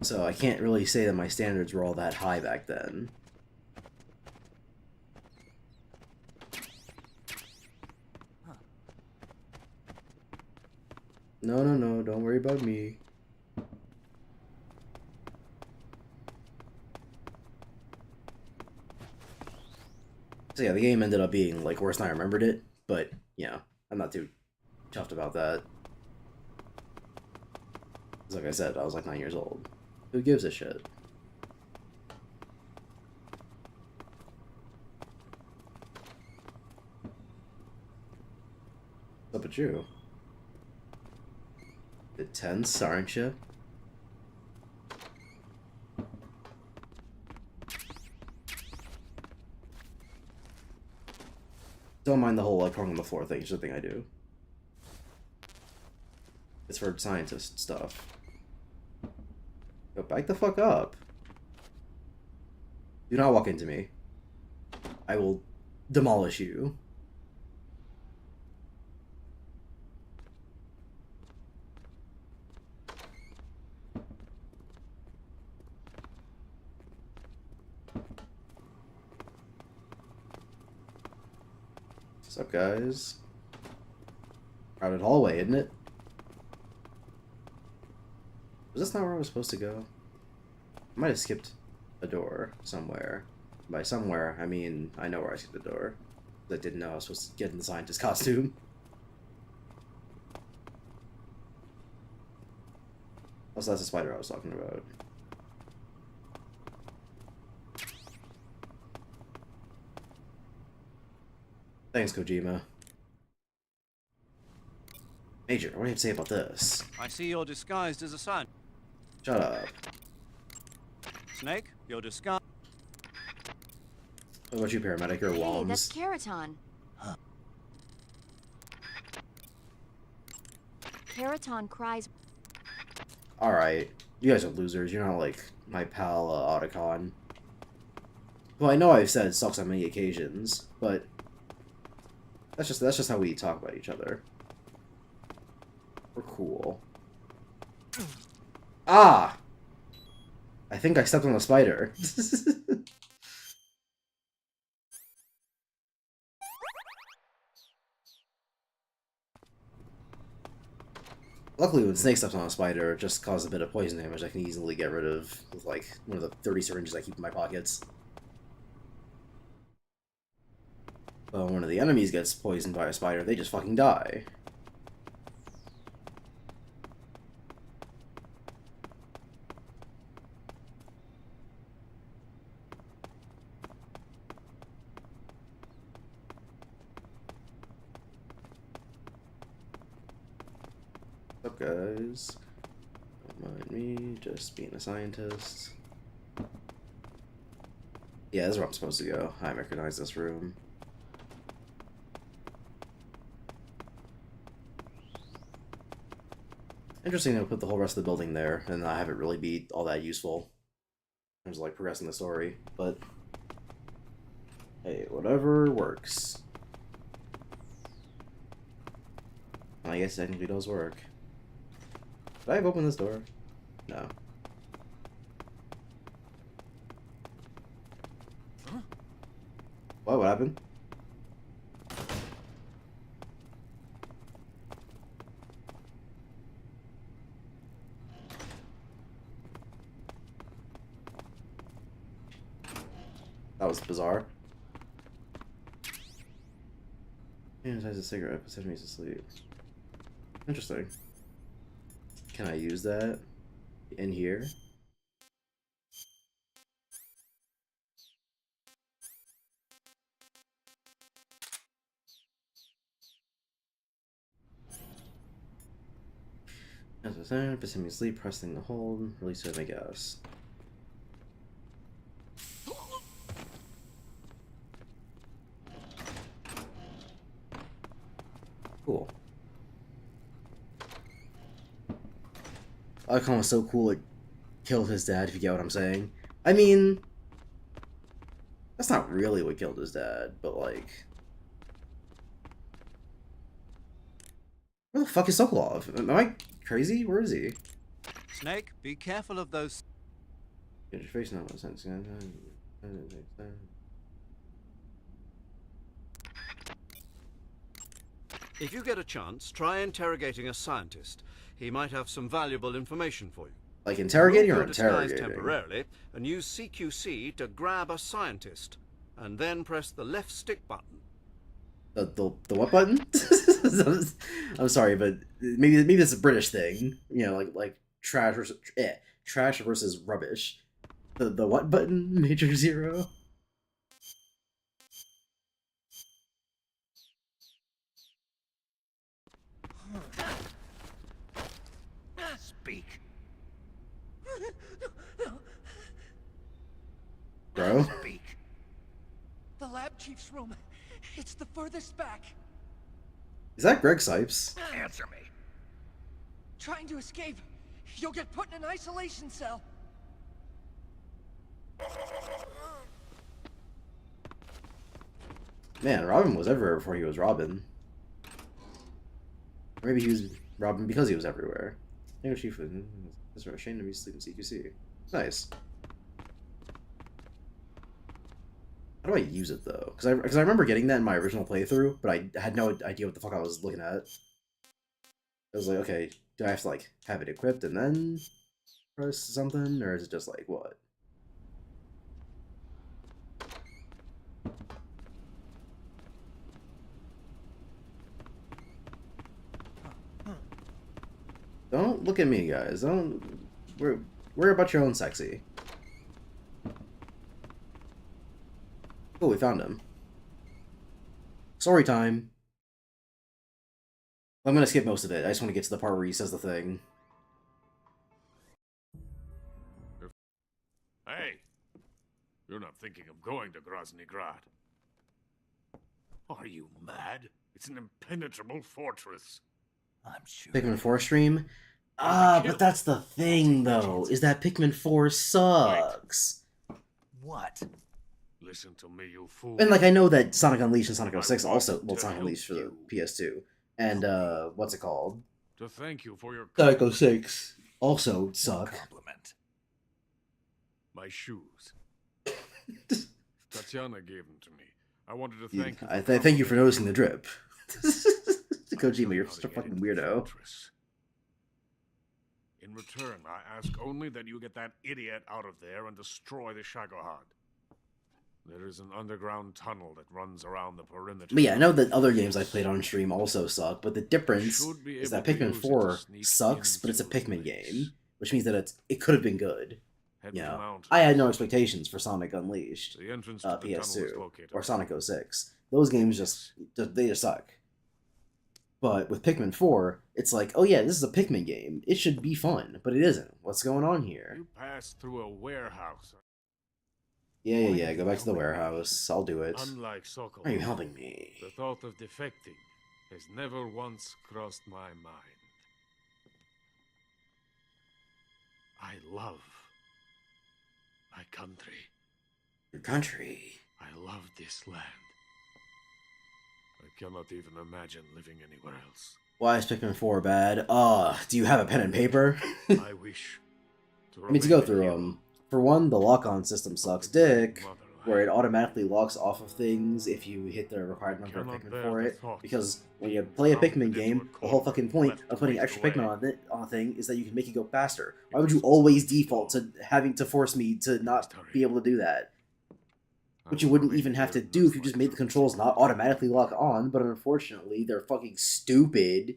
So I can't really say that my standards were all that high back then. No, don't worry about me. So yeah, the game ended up being, like, worse than I remembered it, but, you know, I'm not too chuffed about that. 'Cause like I said, I was like 9 years old. Who gives a shit? What's up with you? Bit tense, aren't you? Don't mind the whole, like, crawling on the floor thing. It's just a thing I do. It's for scientist stuff. Go back the fuck up. Do not walk into me. I will demolish you. What's up, guys? Crowded hallway, isn't it? Was this not where I was supposed to go? I might have skipped a door somewhere. By somewhere, I mean, I know where I skipped the door. I didn't know I was supposed to get in the scientist costume. Also, that's the spider I was talking about. Thanks, Kojima. Major, what do you have to say about this? I see you're disguised as a scientist. Shut up. Snake, you're disguised. What about you, paramedic? You're Hey, that's Woms. Keraton. Keraton cries. Alright. You guys are losers. You're not like my pal, Otacon. Well, I know I've said it sucks on many occasions, but that's just how we talk about each other. We're cool. Ah! I think I stepped on a spider. Luckily, when Snake steps on a spider, it just causes a bit of poison damage I can easily get rid of with, like, one of the 30 syringes I keep in my pockets. But when one of the enemies gets poisoned by a spider, they just fucking die. up, guys? Don't mind me, just being a scientist. Yeah, this is where I'm supposed to go. I recognize this room. Interesting to put the whole rest of the building there and not have it really be all that useful in terms of like progressing the story, but hey, whatever works. I guess technically does work. Did I have opened this door? No. Huh? What happened? That was bizarre. And has a cigarette, puts enemies to sleep. Interesting. Can I use that in here? As a sign, puts enemies to sleep, pressing the hold, release to make gas. Cool. Icon was so cool it killed his dad, if you get what I'm saying. I mean, that's not really what killed his dad, but like... Where the fuck is Sokolov? Am I crazy? Where is he? Snake, be careful of those... Get your face now, sense. If you get a chance, try interrogating a scientist. He might have some valuable information for you. Like interrogating or Remove your disguise interrogating? temporarily and use CQC to grab a scientist, and then press the left stick button. The what button? I'm sorry, but maybe it's a British thing. You know, like trash versus rubbish. The what button? Major Zero. Speak. Bro. Speak. The lab chief's room. It's the furthest back. Is that Greg Sipes? Answer me. Trying to escape. You'll get put in an isolation cell. Man, Robin was everywhere before he was Robin. Or maybe he was Robin because he was everywhere. Hey, Chief, it's ashamed to be sleeping CQC. Nice. How do I use it though? Because I remember getting that in my original playthrough, but I had no idea what the fuck I was looking at. I was like, okay, do I have to like have it equipped and then press something, or is it just like what? Don't look at me, guys. Don't worry about your own sexy. Oh, we found him. Story time. I'm gonna skip most of it. I just want to get to the part where he says the thing. Hey, you're not thinking of going to Grozny Grad. Are you mad? It's an impenetrable fortress. I'm sure. Pikmin 4 stream? But that's the thing, though, is that Pikmin 4 sucks. What? Listen to me, you fool. And, like, I know that Sonic Unleashed and Sonic 06 also... Well, Sonic Unleashed for the PS2. And, what's it called? To thank you for your Sonic 06 also suck. Compliment. my shoes. Tatiana gave them to me. I wanted to thank you. Thank you for noticing the drip. Kojima, you're such a fucking weirdo. In return, I ask only that you get that idiot out of there and destroy the Shagohod. There is an underground tunnel that runs around the perimeter. But yeah, I know that other games I played on stream also suck, but the difference is that Pikmin 4 sucks, but it's a Pikmin game, which means that it could have been good. You know, I had no expectations for Sonic Unleashed, PS2, or Sonic 06. Those games just suck. But with Pikmin 4, it's like, oh yeah, this is a Pikmin game. It should be fun, but it isn't. What's going on here? You passed through a warehouse. Yeah, go back to the warehouse. I'll do it. Unlike Sokol, Why are you helping me? the thought of defecting has never once crossed my mind. I love my country. Your country. I love this land. I cannot even imagine living anywhere else. Why is Pikmin 4 bad? Do you have a pen and paper? I wish to I mean, to go remain a through hero them. For one, the lock-on system sucks dick, Motherland. where it automatically locks off of things if you hit the required number of Cannot Pikmin bear for the it. thought Because when you play a Pikmin Mounted game, into a the whole corner, fucking point left of putting to extra waste Pikmin away. on a thing is that you can make it go faster. Why would you always default to having to force me to not be able to do that? Which you wouldn't even have to do if you just made the controls not automatically lock on, but unfortunately, they're fucking stupid.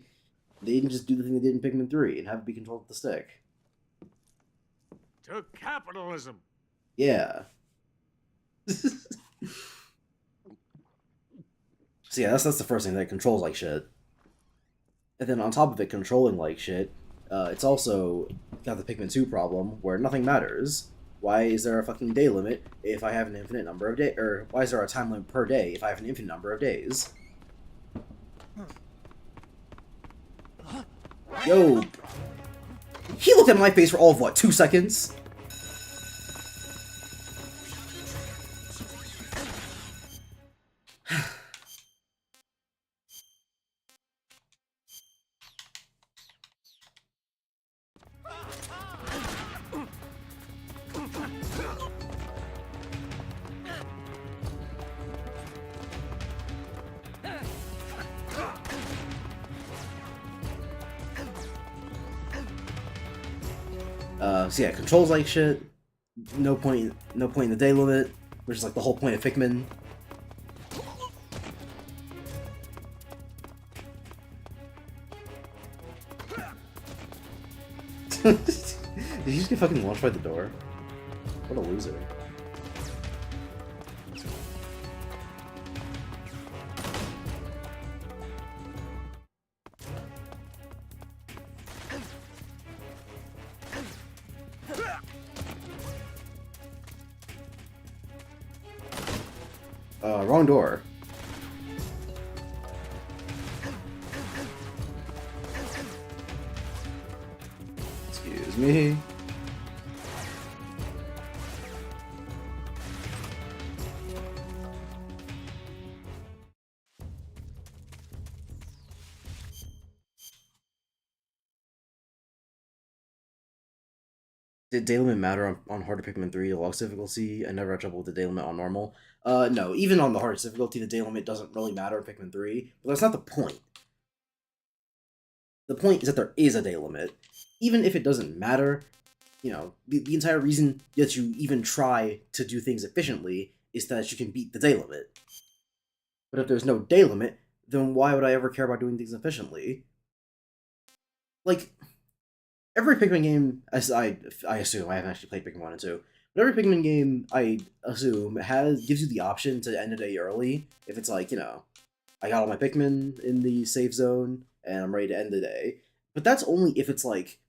They didn't just do the thing they did in Pikmin 3 and have it be controlled with the stick. To capitalism. Yeah. So yeah, that's the first thing, that it controls like shit. And then on top of it controlling like shit, it's also got the Pikmin 2 problem where nothing matters. Why is there a fucking day limit if I have an infinite number of days? Or why is there a time limit per day if I have an infinite number of days? Yo! He looked at my face for all of, what, 2 seconds? So yeah, controls like shit. No point in the day limit, which is like the whole point of Pikmin. Did he just get fucking launched by the door? What a loser. Wrong door. Excuse me. Did day limit matter on harder Pikmin 3 deluxe difficulty? I never had trouble with the day limit on normal. No, even on the hardest difficulty, the day limit doesn't really matter in Pikmin 3, but that's not the point. The point is that there is a day limit. Even if it doesn't matter, you know, the entire reason that you even try to do things efficiently is that you can beat the day limit. But if there's no day limit, then why would I ever care about doing things efficiently? Like, every Pikmin game, as I assume, I haven't actually played Pikmin 1 and 2, but every Pikmin game, I assume, gives you the option to end a day early, if it's like, you know, I got all my Pikmin in the safe zone, and I'm ready to end the day. But that's only if it's like,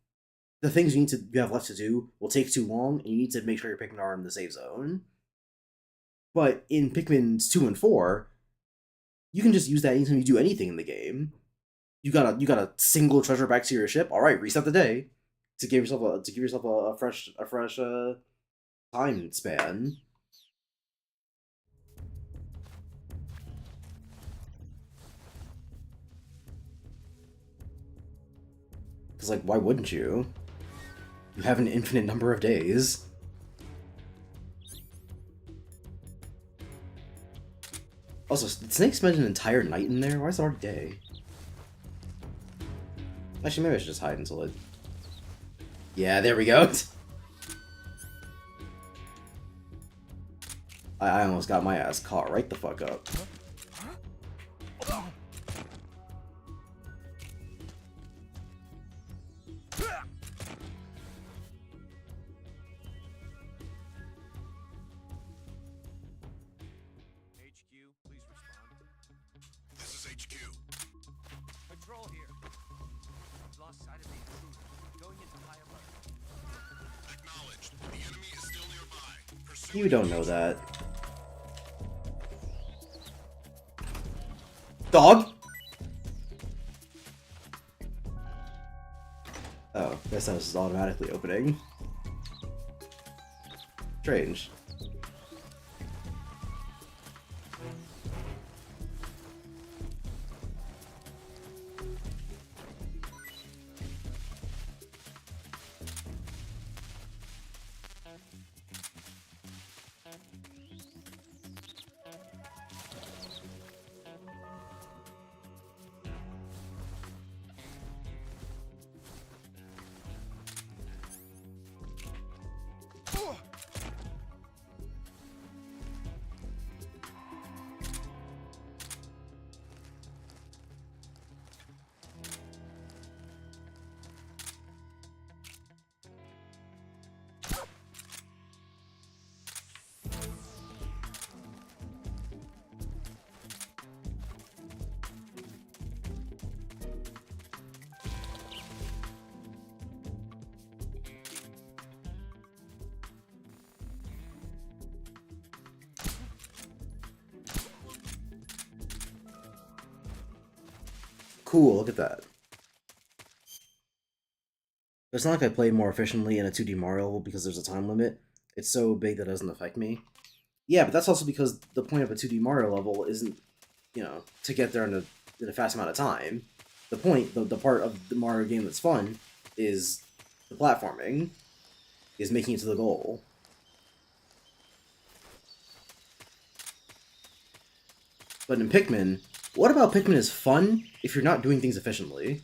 the things you have left to do will take too long, and you need to make sure your Pikmin are in the safe zone. But in Pikmin 2 and 4, you can just use that anytime you do anything in the game. You got a single treasure back to your ship. All right, reset the day to give yourself a fresh time span. Because like, why wouldn't you? You have an infinite number of days. Also, did Snake spend an entire night in there? Why is it already day? Actually, maybe I should just hide until it... Yeah, there we go! I almost got my ass caught right the fuck up. This is HQ. control here. We've lost sight of the intruder. Going into high alert. Acknowledged. The enemy is still nearby. Pursue You don't know that. Dog? Oh, this house is automatically opening. Strange. Cool, look at that. It's not like I play more efficiently in a 2D Mario level because there's a time limit. It's so big that it doesn't affect me. Yeah, but that's also because the point of a 2D Mario level isn't, you know, to get there in a fast amount of time. The point, the part of the Mario game that's fun, is the platforming, is making it to the goal. But in Pikmin, what about Pikmin is fun if you're not doing things efficiently?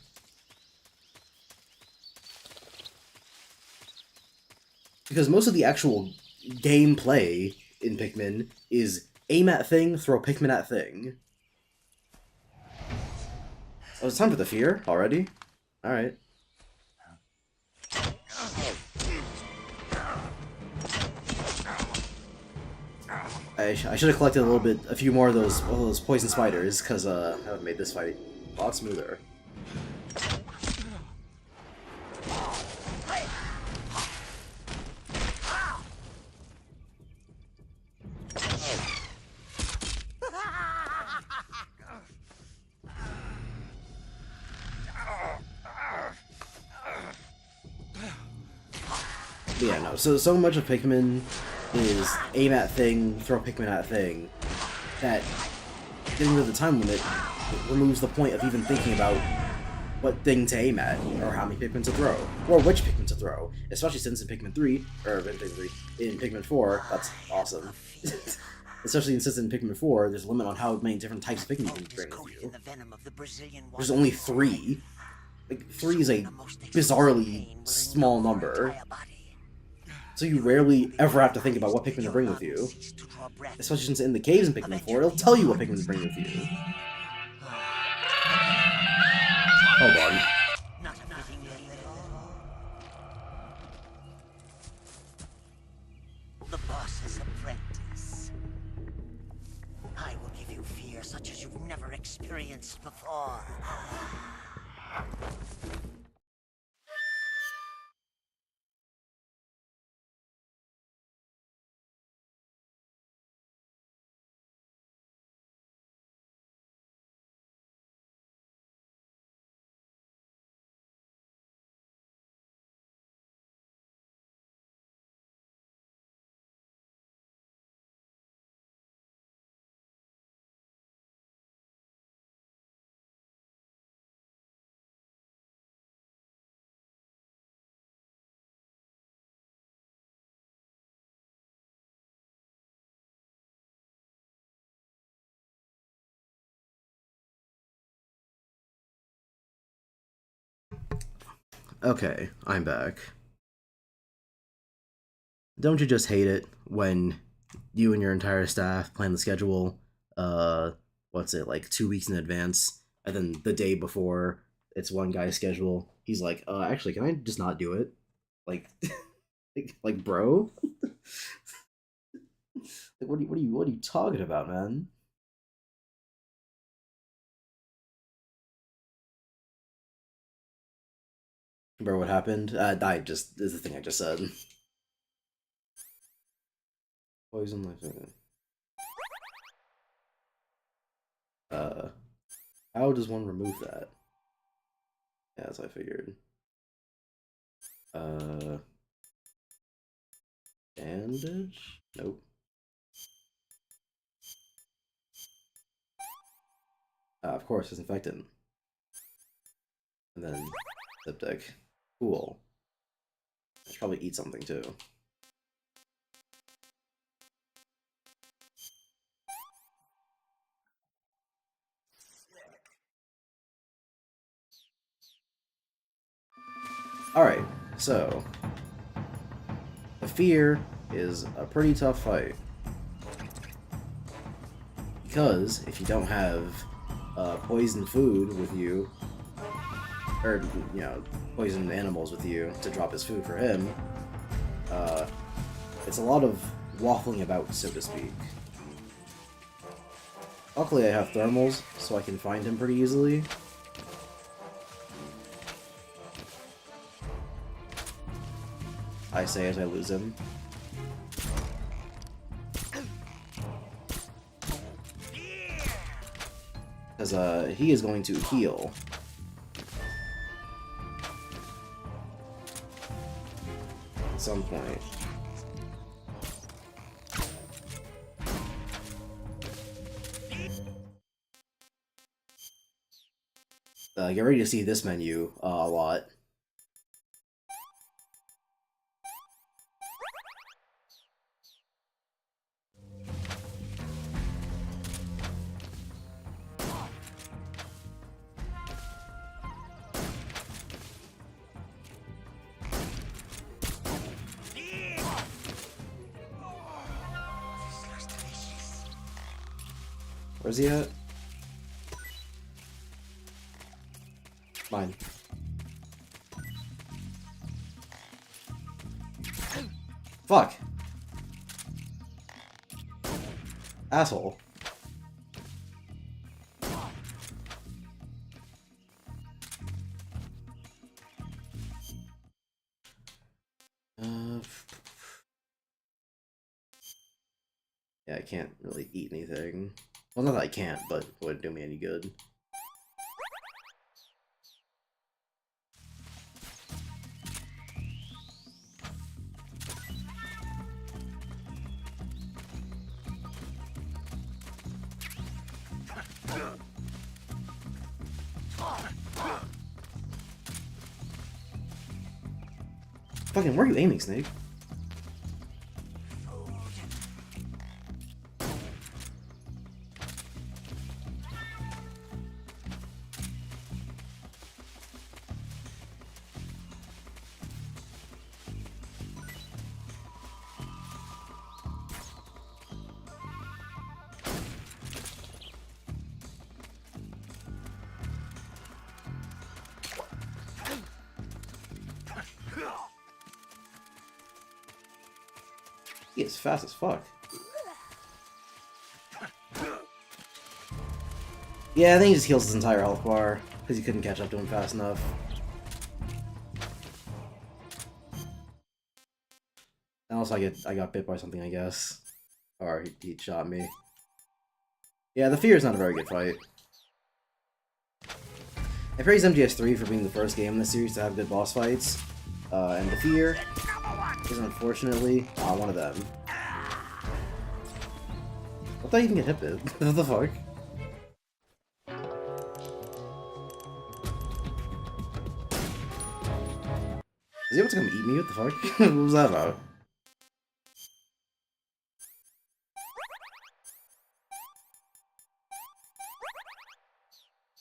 Because most of the actual gameplay in Pikmin is aim at thing, throw Pikmin at thing. Oh, it's time for the fear already? Alright. I should have collected a few more of those poison spiders, because that would have made this fight a lot smoother. But yeah, no, so much of Pikmin is aim at thing, throw Pikmin at thing, that getting rid of the time limit removes the point of even thinking about what thing to aim at, or how many Pikmin to throw, or which Pikmin to throw, especially since in Pikmin 3, or in Pikmin 3, in Pikmin 4, that's awesome. Especially since in Pikmin 4, there's a limit on how many different types of Pikmin you can bring with you. There's only 3. Like, 3 is a bizarrely small number. So you rarely ever have to think about what Pikmin to bring with you. Especially since in the caves in Pikmin 4, it'll tell you what Pikmin to bring with you. Hold on. The boss's apprentice. I will give you fear such as you've never experienced before. Okay, I'm back. Don't you just hate it when you and your entire staff plan the schedule, like 2 weeks in advance, and then the day before it's one guy's schedule, he's like, actually, can I just not do it? Like, like bro? Like, what are you talking about, man? Remember what happened? I just is the thing I just said. Poison life. How does one remove that? Yeah, that's what I figured. Bandage? Nope. Of course, disinfectant. And then Ziptic. Cool. I should probably eat something too. Alright, so the fear is a pretty tough fight. Because if you don't have poison food with you, or, you know, poisoned animals with you to drop his food for him, it's a lot of waffling about, so to speak. Luckily I have thermals, so I can find him pretty easily. I say as I lose him. Because he is going to heal. At some point. Get ready to see this menu a lot. Where's he at? Mine. Fuck. Asshole. Yeah, I can't really eat anything. Well, not that I can't, but it wouldn't do me any good. Fucking, where are you aiming, Snake? He is fast as fuck. Yeah, I think he just heals his entire health bar, because he couldn't catch up to him fast enough. And also I got bit by something, I guess. Or he shot me. Yeah, the Fear is not a very good fight. I praise MGS3 for being the first game in the series to have good boss fights. And the Fear is unfortunately one of them. What did I even get hit with? What the fuck? Is he able to come eat me? What the fuck? What was that about?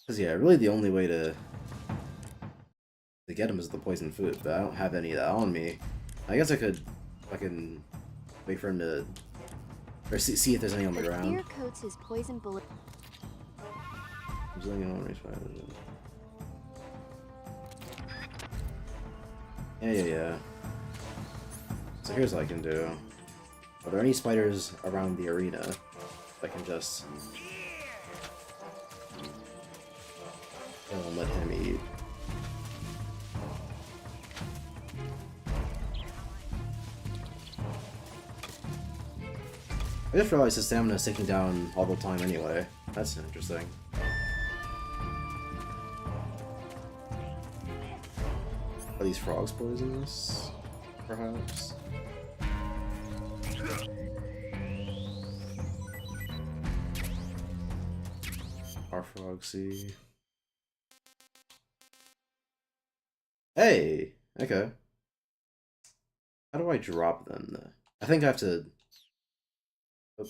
Because yeah, really the only way to get him is the poison food, but I don't have any of that on me. I guess I could fucking wait for him to, or see if there's any on the ground. Fear coats his poison bullet. Yeah. So here's what I can do. Are there any spiders around the arena? I can just... I'll let him eat. I just realized his stamina is ticking down all the time anyway. That's interesting. Are these frogs poisonous? Perhaps? Our frog see. Hey! Okay. How do I drop them? I think I have to... Oh.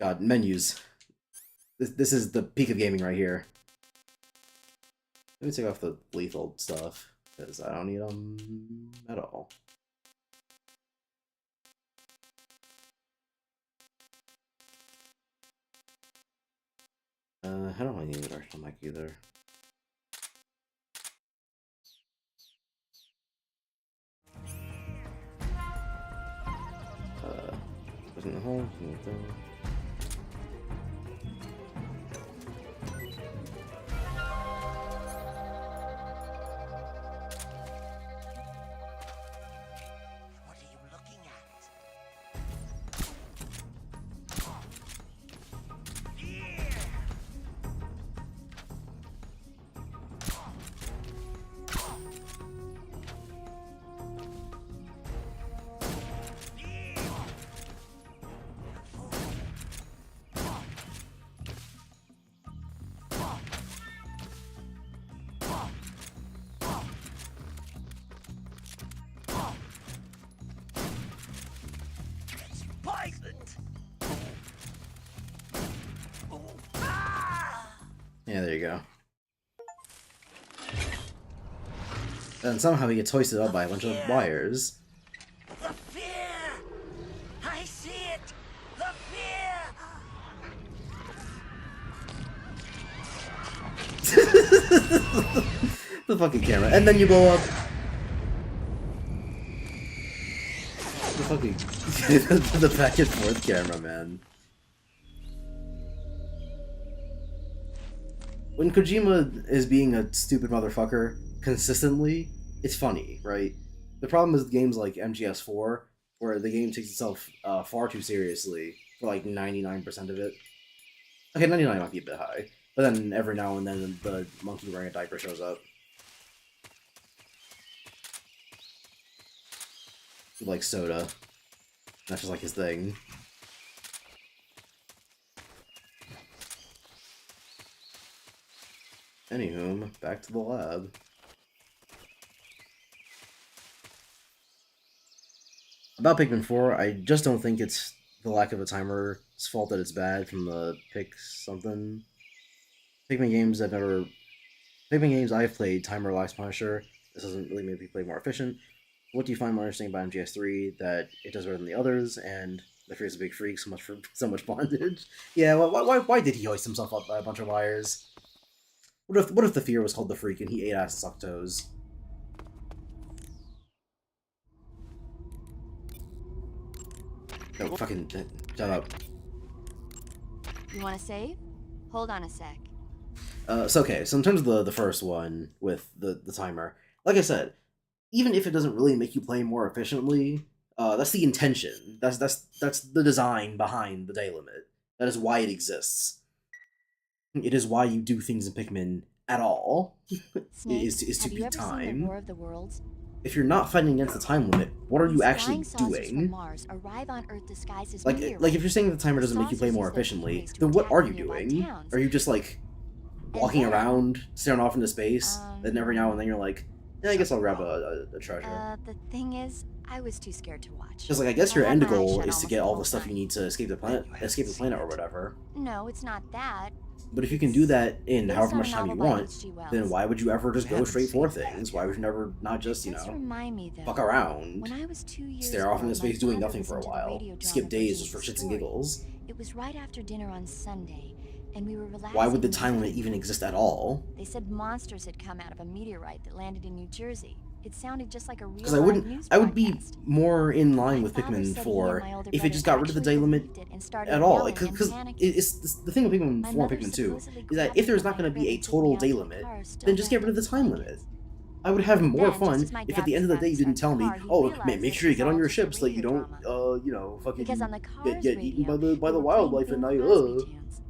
God, menus. This is the peak of gaming right here. Let me take off the lethal stuff, because I don't need them at all. I don't really need an arsenal mic either. Wasn't the hole? What are you looking at? It's poisoned. Yeah, there you go. And somehow he gets hoisted up by a bunch of wires. The fear! I see it! The fear! The fucking camera. And then you blow up. The fucking... the back and forth camera, man. When Kojima is being a stupid motherfucker consistently, it's funny, right? The problem is games like MGS4, where the game takes itself far too seriously for like 99% of it. Okay, 99 might be a bit high, but then every now and then the monkey wearing a diaper shows up. He likes soda. That's just like his thing. Anywho, back to the lab. About Pikmin 4, I just don't think it's the lack of a timer's fault that it's bad from the pick something. Pikmin games I've played, timer lacks Punisher. This doesn't really make me play more efficient. What do you find more interesting about MGS3? That it does better than the others, and the Fear's a big freak, so much bondage. Yeah, why did he hoist himself up by a bunch of wires? What if the Fear was called the Freak and he ate ass and sucked toes? No, fucking shut up. You want to save? Hold on a sec. So in terms of the first one with the timer, like I said, even if it doesn't really make you play more efficiently, that's the intention. That's the design behind the day limit. That is why it exists. It is why you do things in Pikmin at all. Snake, is to have beat you ever seen time. the War of the Worlds? If you're not fighting against the time limit, what are you These actually flying saucers from doing? Mars arrive on Earth disguised as Like meteorites. if you're saying the timer doesn't make you play more efficiently, then what are you doing? Are you just like walking around, staring off into space, then every now and then you're like, yeah, I guess I'll grab a treasure. The thing is, I was too scared to watch. Because like I guess your I had end my eyes goal shut is to almost get the all whole the stuff you time. need to escape the planet or whatever. No, it's not that. But if you can do that in Based however on much a time you novel by want, H.G. Wells. then why would you ever just go haven't straight for seen that things? Why would you never not just, you It does know, remind me, though. fuck around, When I was 2 years stare off old, into space my doing father nothing for a listened to the while, radio drama skip days just version for of shits and the giggles? story. It was right after dinner on Sunday, and we were relaxing. Why would the in time limit living even room. exist at all? They said monsters had come out of a meteorite that landed in New Jersey. It sounded just like a real Because I live wouldn't, news I would be broadcast. more in line with My father Pikmin said he and 4 my older if it brother just got rid of the actually day limit believed it and started at all. yelling Like, and because panicking. the thing with Pikmin My 4 and mother Pikmin 2 supposedly is that grabbed if me there's by not going the to be a rib and took total me out day to the limit, car, still then just get rid of wrapped the in time blankets. limit. I would have more Then, just fun as my if at dad the end of the was day you about to didn't tell start the me, car, he oh, realized man, make that sure you this get was on all your just ship so that you radio don't, drama. you know, fucking Because on the car's get eaten by radio, the they were wildlife playing at Bill night. Cosby tunes.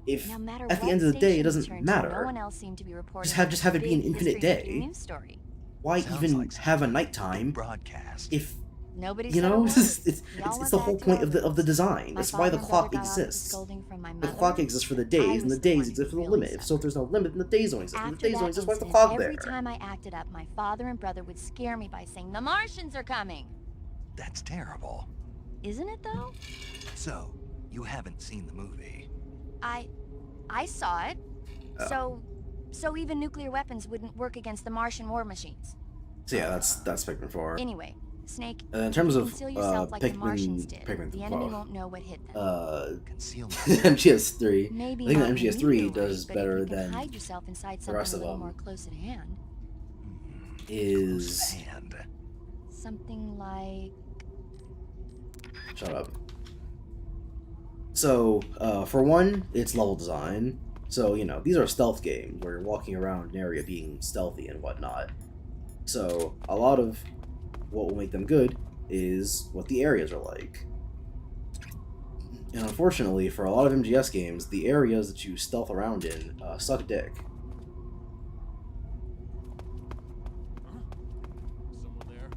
If No matter at the what end of the day it station we doesn't turned to, no one matter, else seemed to be reporting just have it be an infinite history-making day. news story. Why Sounds even like have a something nighttime broadcast. if Nobody you said a know, word. it's We all went the back whole to point our of the rooms. design. My That's why the father and brother clock got off with exists. scolding from my The mother. clock exists for the I days, and the was the one days who exist for the really limit. So if suffered. there's no limit, then the days don't exist. If the After days don't that exist, why's the incident, clock every there? time I acted up, my father and brother would scare me by saying, "The Martians are coming." That's terrible. Isn't it though? So, you haven't seen the movie. I saw it. So even nuclear weapons wouldn't work against the Martian war machines. So yeah, that's Pikmin 4. Anyway, Snake, In terms of conceal yourself like the Martians Pikmin, did. Pikmin The enemy won't know what hit them. Concealment. MGS3. Maybe I think not the in a MGS3 meteorite, does but better if you can than hide yourself inside the something rest a of little them. more close at hand. Is Hand. Something like shut up. So, for one, it's level design. So, you know, these are stealth games where you're walking around an area being stealthy and whatnot. So, a lot of what will make them good is what the areas are like. And unfortunately, for a lot of MGS games, the areas that you stealth around in suck dick. Someone there?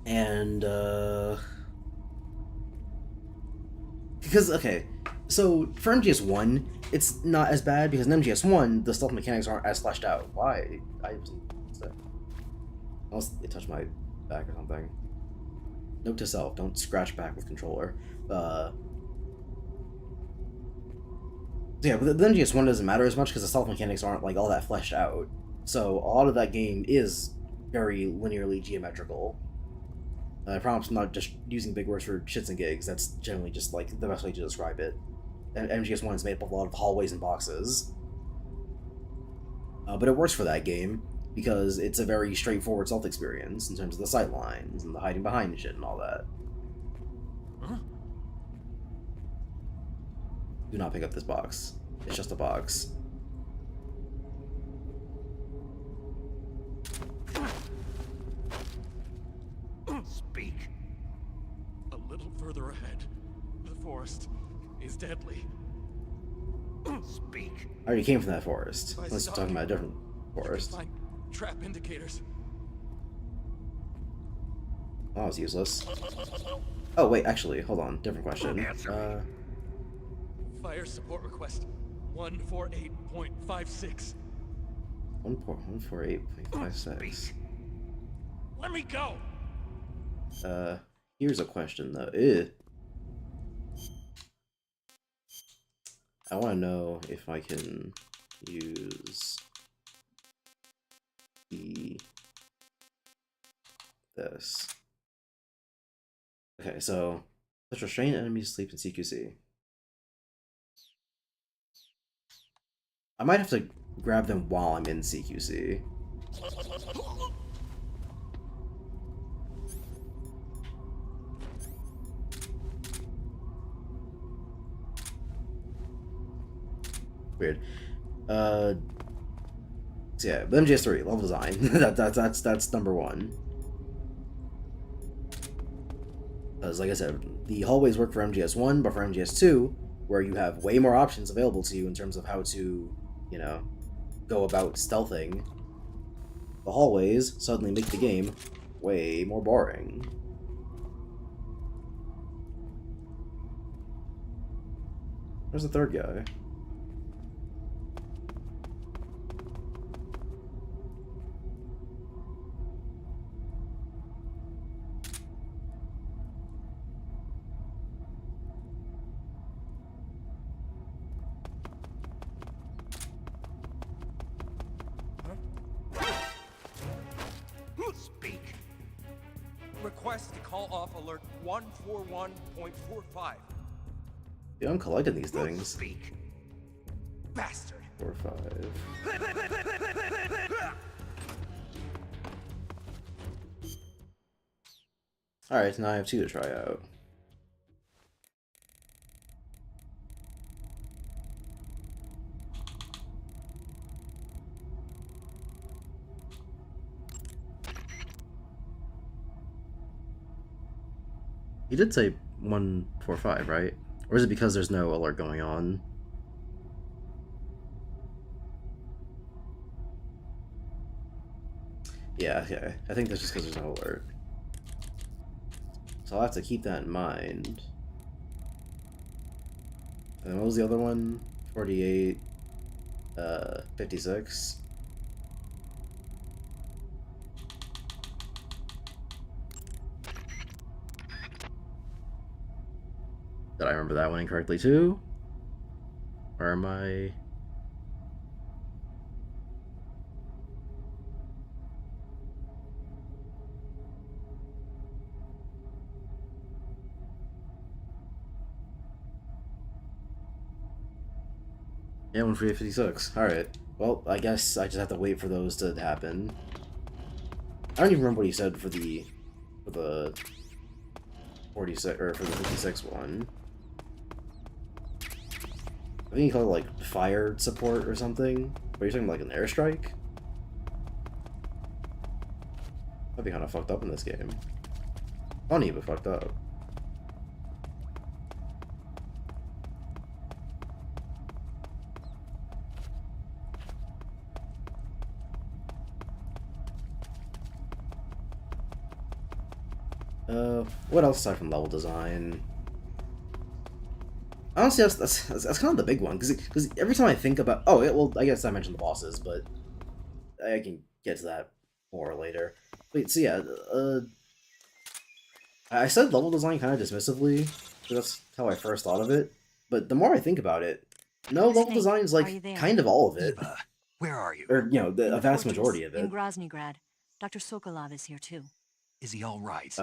And, because, okay, so for MGS1, it's not as bad because in MGS1, the stealth mechanics aren't as fleshed out. Why? Unless they touch my back or something. Note to self, don't scratch back with controller. Yeah, but the MGS1 doesn't matter as much because the stealth mechanics aren't, like, all that fleshed out. So, a lot of that game is very linearly geometrical. I promise I'm not just using big words for shits and gigs. That's generally just, like, the best way to describe it. MGS1 is made up of a lot of hallways and boxes. But it works for that game, because it's a very straightforward stealth experience in terms of the sight lines and the hiding behind shit and all that. Huh? Do not pick up this box. It's just a box. Speak. A little further ahead, the forest is deadly. Speak. I already came from that forest. Unless you're talking about a different forest. Find trap indicators. Oh, that was useless. Oh, wait, actually, hold on. Different question. Fire support request 148.56. 148.56. Let me go. Here's a question though. Ew. I want to know if I can use this. Okay, so let's restrain enemies sleep in CQC. I might have to grab them while I'm in CQC. Weird. So yeah, but MGS3 level design. that's number one. Because like I said, the hallways work for MGS1, but for MGS2, where you have way more options available to you in terms of how to, you know, go about stealthing, the hallways suddenly make the game way more boring. Where's the third guy? Speak. Request to call off alert 141.45. Yeah, I'm collecting these things. Speak. Bastard. 4 or 5. Alright, so now I have 2 to try out. You did say 145, right? Or is it because there's no alert going on? Yeah, okay. I think that's just because there's no alert. So I'll have to keep that in mind. And what was the other one? 48, 56. Did I remember that one incorrectly too? Or am I... Yeah, 148.56. Alright. Well, I guess I just have to wait for those to happen. I don't even remember what he said for the 46 or for the 56 one. I think he called it like fire support or something. But you're talking about, like an airstrike? That'd be kind of fucked up in this game. Funny, but fucked up. What else aside from level design? Honestly, that's kind of the big one, because every time I think about... Oh, yeah, well, I guess I mentioned the bosses, but I can get to that more later. Wait, so yeah, I said level design kind of dismissively, because that's how I first thought of it, but the more I think about it, no, level Snake, design is, are like, you there? kind of all of it. Eva, where are you? Or, you know, In a the vast fortress, majority of in it. Groznygrad. Dr. Sokolov is here too. Is he all right?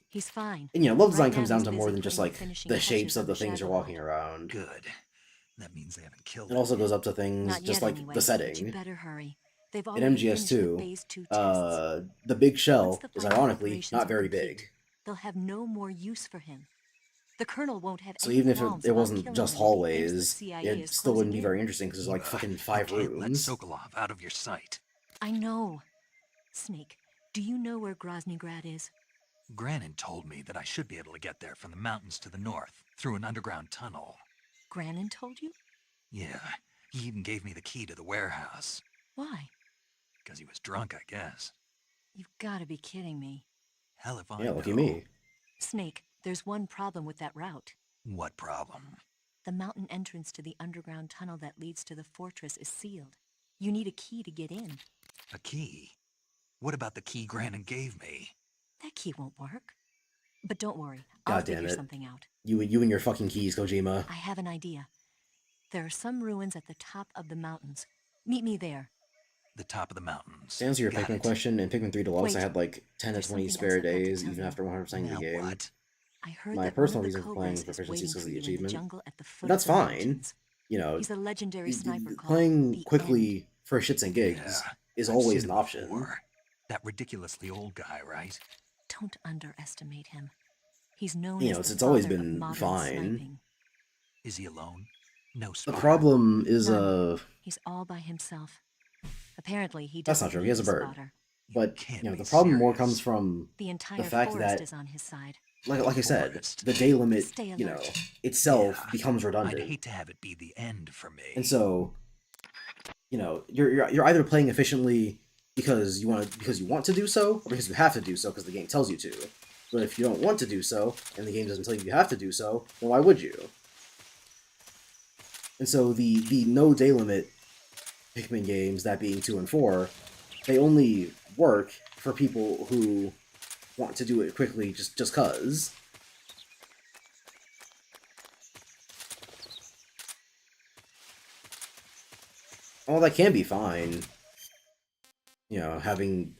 He's fine. And, you know, level design Right comes now down he's to more busy than just, putting like, finishing the touches shapes on of the things you're Shagohod. walking around. Good. That means they haven't killed It him. also goes up to things Not just yet, like anyway, the but you setting. better hurry. They've In already finished the MGS2, phase 2 tests. the big Once shell the is final ironically preparations not are very complete, big. they'll have no more use for him. The Colonel won't have So any even if qualms it about wasn't killing just him if he thinks the hallways, CIA it is still wouldn't closing be in. very interesting because there's like Eva, fucking you 5 can't let rooms. Sokolov out of your sight. I know. Snake, do you know where Groznygrad is? Grannon told me that I should be able to get there from the mountains to the north, through an underground tunnel. Grannon told you? Yeah, he even gave me the key to the warehouse. Why? Because he was drunk, I guess. You've got to be kidding me. Hell if I Yeah, know. lucky me. Snake, there's one problem with that route. What problem? The mountain entrance to the underground tunnel that leads to the fortress is sealed. You need a key to get in. A key? What about the key Grannon gave me? That key won't work. But don't worry, I'll God damn figure it. something out. You and your fucking keys, Kojima. I have an idea. There are some ruins at the top of the mountains. Meet me there. The top of the mountains. To answer your Got Pikmin it. question, in Pikmin 3 Deluxe, I Wait, had like 10 to there's 20 something spare else I've got to days, tell even you. after 100% the Now game. what? I heard My that personal one of the reason for playing Cobras for is waiting proficiency is for because of the you in the achievement. jungle at the foot That's of the fine. mountains. You know, He's a legendary sniper called playing the quickly End. for shits and gigs Yeah, is I've always seen an him option. before. That ridiculously old guy, right? Don't underestimate him. He's known You as know, the it's always father of been modern fine. sniping. Is he alone? No The spotter. problem is, None. He's all by himself. Apparently, he that's doesn't not true. need He has a a bird. spotter. But, can't you know, be the problem more serious. comes from The the entire fact forest that, is on his side. like I said, Forest. the day limit, Stay you know, alert. itself Yeah, becomes I'd redundant. hate to have it be the end for me. And so, you know, you're either playing efficiently because you want to do so, or because you have to do so because the game tells you to. But if you don't want to do so, and the game doesn't tell you have to do so, then why would you? And so the no day limit Pikmin games, that being 2 and 4, they only work for people who want to do it quickly just cause. Well, that can be fine. You know, having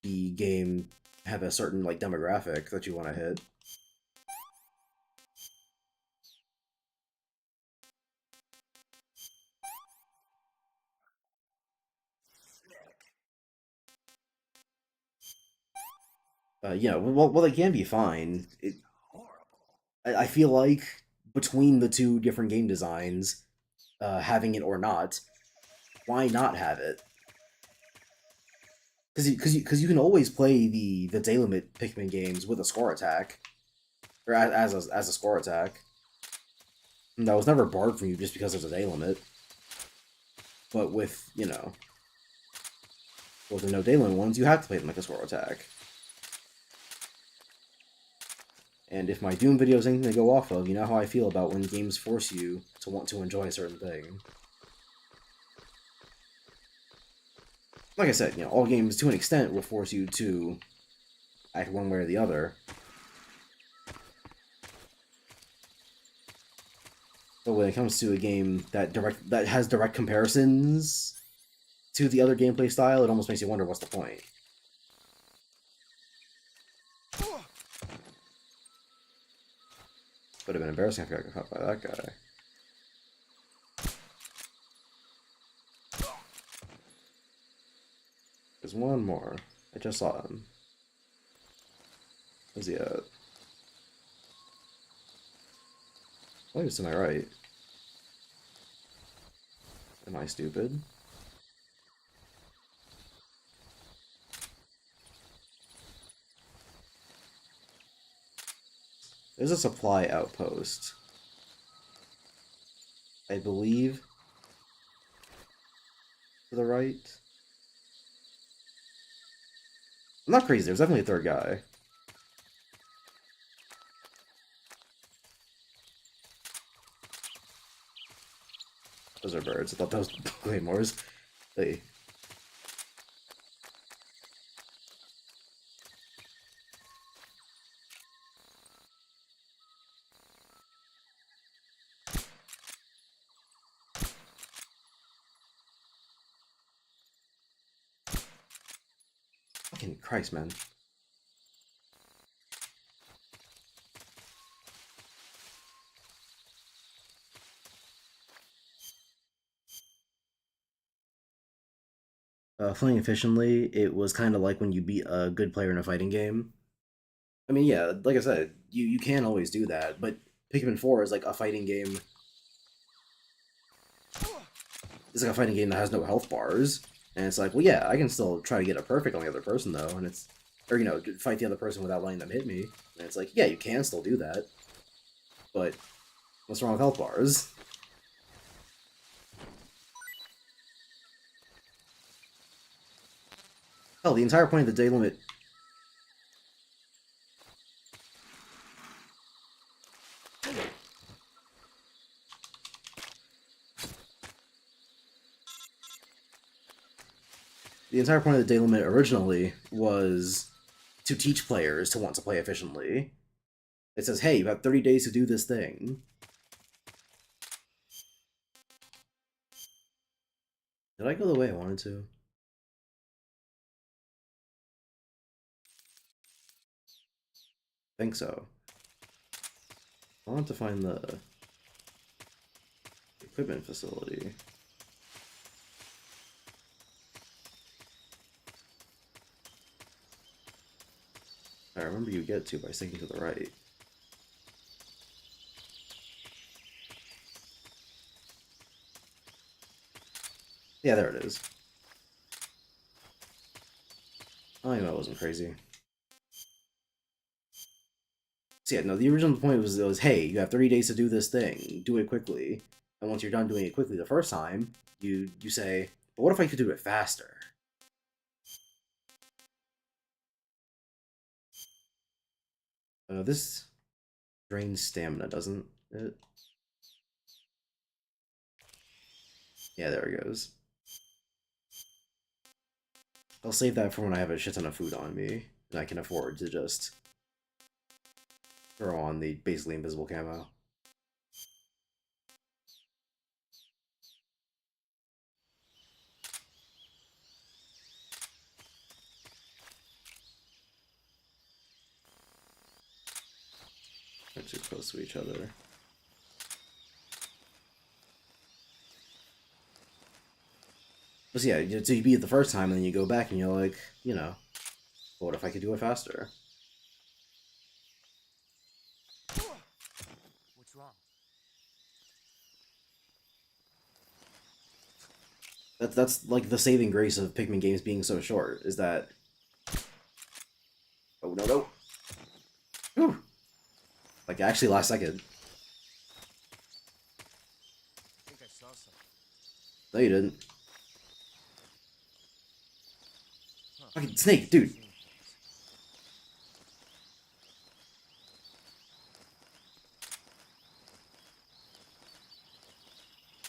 the game have a certain like demographic that you want to hit. Yeah, well, they can be fine. I feel like between the two different game designs, having it or not, why not have it? Because you can always play the day limit Pikmin games with a score attack, or as a score attack. And that was never barred from you just because there's a day limit. But with with the no day limit ones, you have to play them like a score attack. And if my Doom video is anything to go off of, you know how I feel about when games force you to want to enjoy a certain thing. Like I said, all games to an extent will force you to act one way or the other. But when it comes to a game that has direct comparisons to the other gameplay style, it almost makes you wonder what's the point. Would have been embarrassing if I got caught by that guy. There's one more. I just saw him. Where's he at? Oh, he was to my right. Am I stupid? There's a supply outpost. I believe. To the right. I'm not crazy, there's definitely a third guy. Those are birds. I thought that was claymores. Hey. Fucking Christ, man. Playing efficiently, it was kind of like when you beat a good player in a fighting game. I mean, yeah, like I said, you can always do that, but Pikmin 4 is like a fighting game. It's like a fighting game that has no health bars, and it's like, well, yeah, I can still try to get a perfect on the other person though, and it's, or fight the other person without letting them hit me, and it's like, yeah, you can still do that, but what's wrong with health bars? Hell, the entire point of the day limit. The entire point of the day limit originally was to teach players to want to play efficiently. It says, hey, you have 30 days to do this thing. Did I go the way I wanted to? I think so. I want to find the equipment facility. I remember you get to by sticking to the right. Yeah, there it is. Oh, yeah, that wasn't crazy. So yeah, no, the original point was, hey, you have 30 days to do this thing. Do it quickly. And once you're done doing it quickly the first time, you say, but what if I could do it faster? This drains stamina, doesn't it? Yeah, there it goes. I'll save that for when I have a shit ton of food on me, and I can afford to just throw on the basically invisible camo. They're too close to each other. But so yeah, so you beat it the first time, and then you go back and you're like, what if I could do it faster? wrong? That's like the saving grace of Pikmin games being so short, is that... Oh, no, no. Whew. Like, actually last second. I think I saw something. No, you didn't. Fucking snake, dude.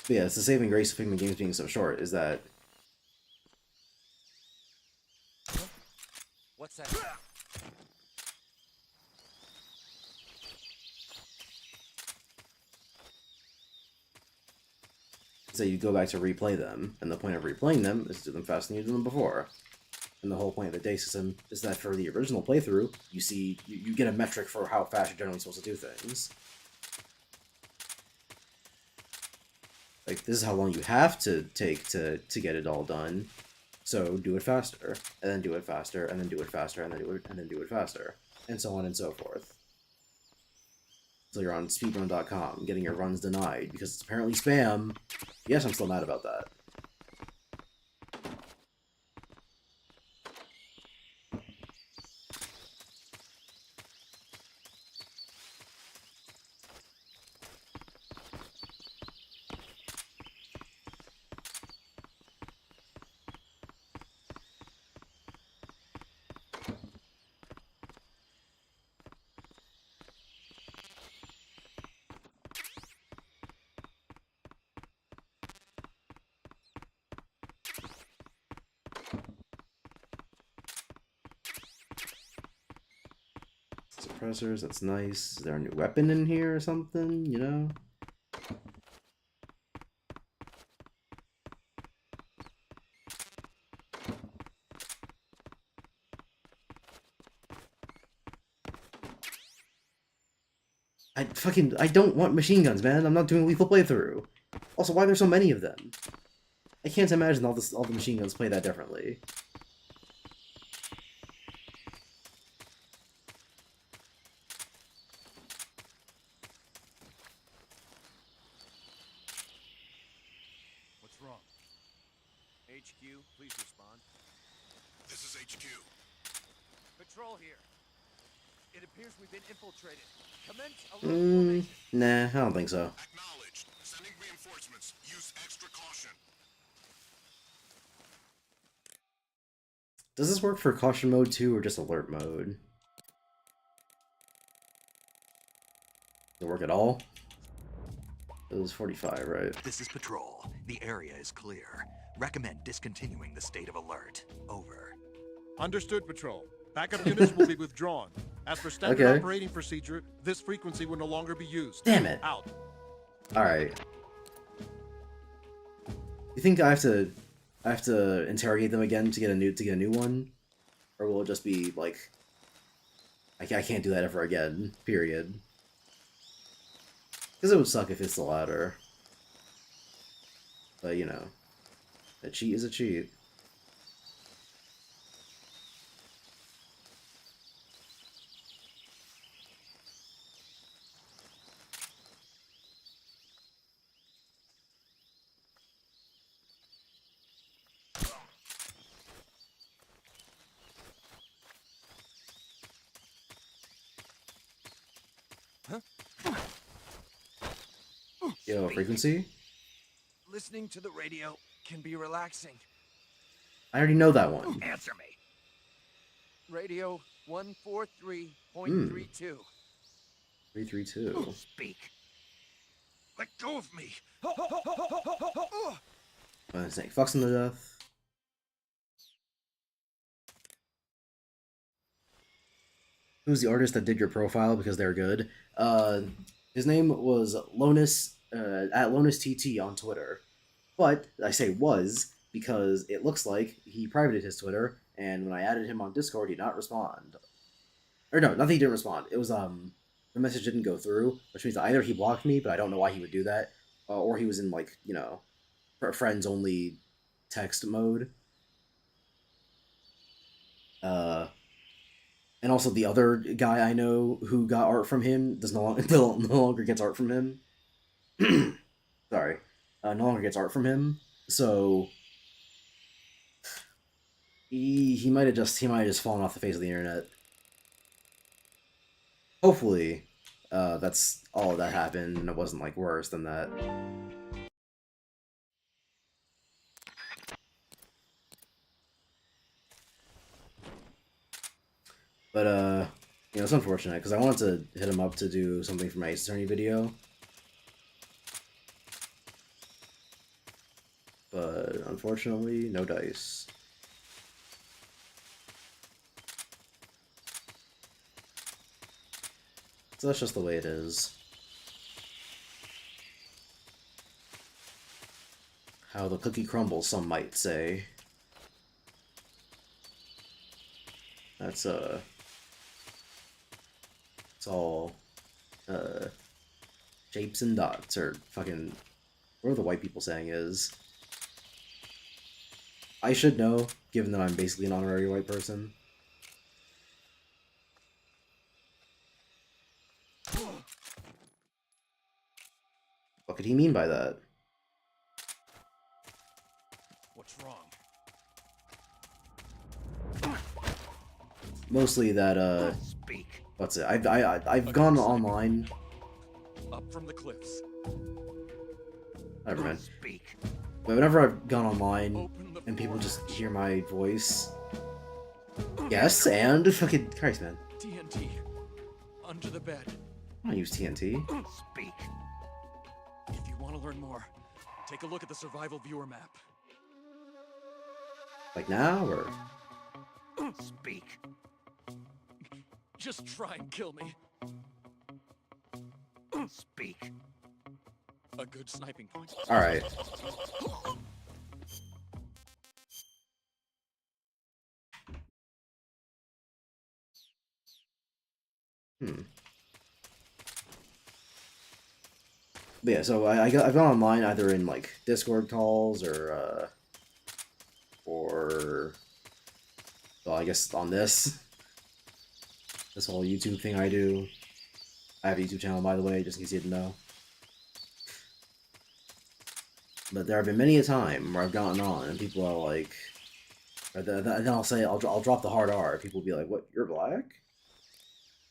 But yeah, it's the saving grace of Pikmin games being so short, is that... What's that? So you go back to replay them, and the point of replaying them is to do them faster than you did them before. And the whole point of the day system is that for the original playthrough, you get a metric for how fast you're generally supposed to do things. Like, this is how long you have to take to get it all done. So do it faster, and then do it faster, and then do it faster, and then do it faster, and so on and so forth. So you're on speedrun.com getting your runs denied because it's apparently spam. Yes, I'm still mad about that. Suppressors, that's nice. Is there a new weapon in here or something, you know? I don't want machine guns, man. I'm not doing a lethal playthrough. Also, why are there so many of them? I can't imagine all the machine guns play that differently. What's wrong? HQ, please respond. This is HQ. Patrol here. It appears we've been infiltrated. Commence alert formation. Nah, I don't think so. Acknowledged. Sending reinforcements. Use extra caution. Does this work for caution mode too, or just alert mode? Does it work at all? It was 45, right? This is Patrol. The area is clear. Recommend discontinuing the state of alert. Over. Understood, Patrol. Backup units will be withdrawn. As for standard Okay. operating procedure, this frequency will no longer be used. Damn it. Out. Alright. You think I have to interrogate them again to get a new one? Or will it just be like I can't do that ever again, period. Because it would suck if it's the latter. But you know, a cheat is a cheat. Yo, frequency? Listening to the radio can be relaxing. I already know that one. Answer me. Radio 143.32. 332. Speak. Let go of me. Snake fucks him to death. Who's the artist that did your profile because they're good? His name was Lonus, at LonusTT on Twitter. But I say was because it looks like he privated his Twitter, and when I added him on Discord, he did not respond. Or no, not that he didn't respond. It was, the message didn't go through, which means either he blocked me, but I don't know why he would do that, or he was in, like, you know, friends-only text mode. And also the other guy I know who got art from him does no longer gets art from him. Sorry, no longer gets art from him. So he might have just fallen off the face of the internet. Hopefully, that's all that happened, and it wasn't like worse than that. But it's unfortunate because I wanted to hit him up to do something for my Ace Attorney video. But unfortunately, no dice. So that's just the way it is. How the cookie crumbles, some might say. That's it's all shapes and dots, or fucking whatever the white people saying is. I should know, given that I'm basically an honorary white person. What could he mean by that? What's wrong? Mostly that Speak. What's it? I've gone online. Up from the cliffs. Never mind. Speak. But whenever I've gone online and people just hear my voice, yes, and fucking Christ, man. TNT. Under the bed. I don't use TNT. Speak. If you want to learn more, take a look at the survival viewer map. Like now, or Speak. Just try and kill me. Speak. A good sniping point. all right. But yeah, so I've gone online either in like Discord calls or well, I guess on this whole YouTube thing I do. I have a YouTube channel, by the way, just in case you didn't know. But there have been many a time where I've gotten on and people are like, or then I'll say I'll drop the hard R. People will be like, "What? You're black?"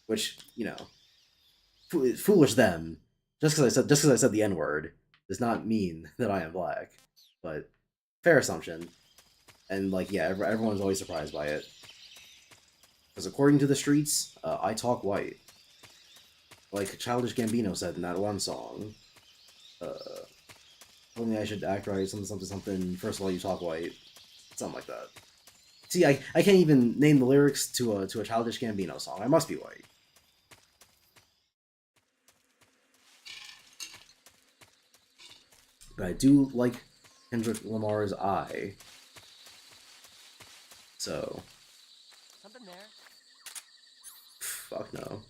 Which, foolish them. Just because I said the N-word does not mean that I am black. But fair assumption. And like, yeah, everyone's always surprised by it. Because according to the streets, I talk white. Like Childish Gambino said in that one song. Told me I should act right, something. First of all, you talk white. Something like that. See, I can't even name the lyrics to a Childish Gambino song. I must be white. But I do like Kendrick Lamar's "I." So. Something there. Fuck no.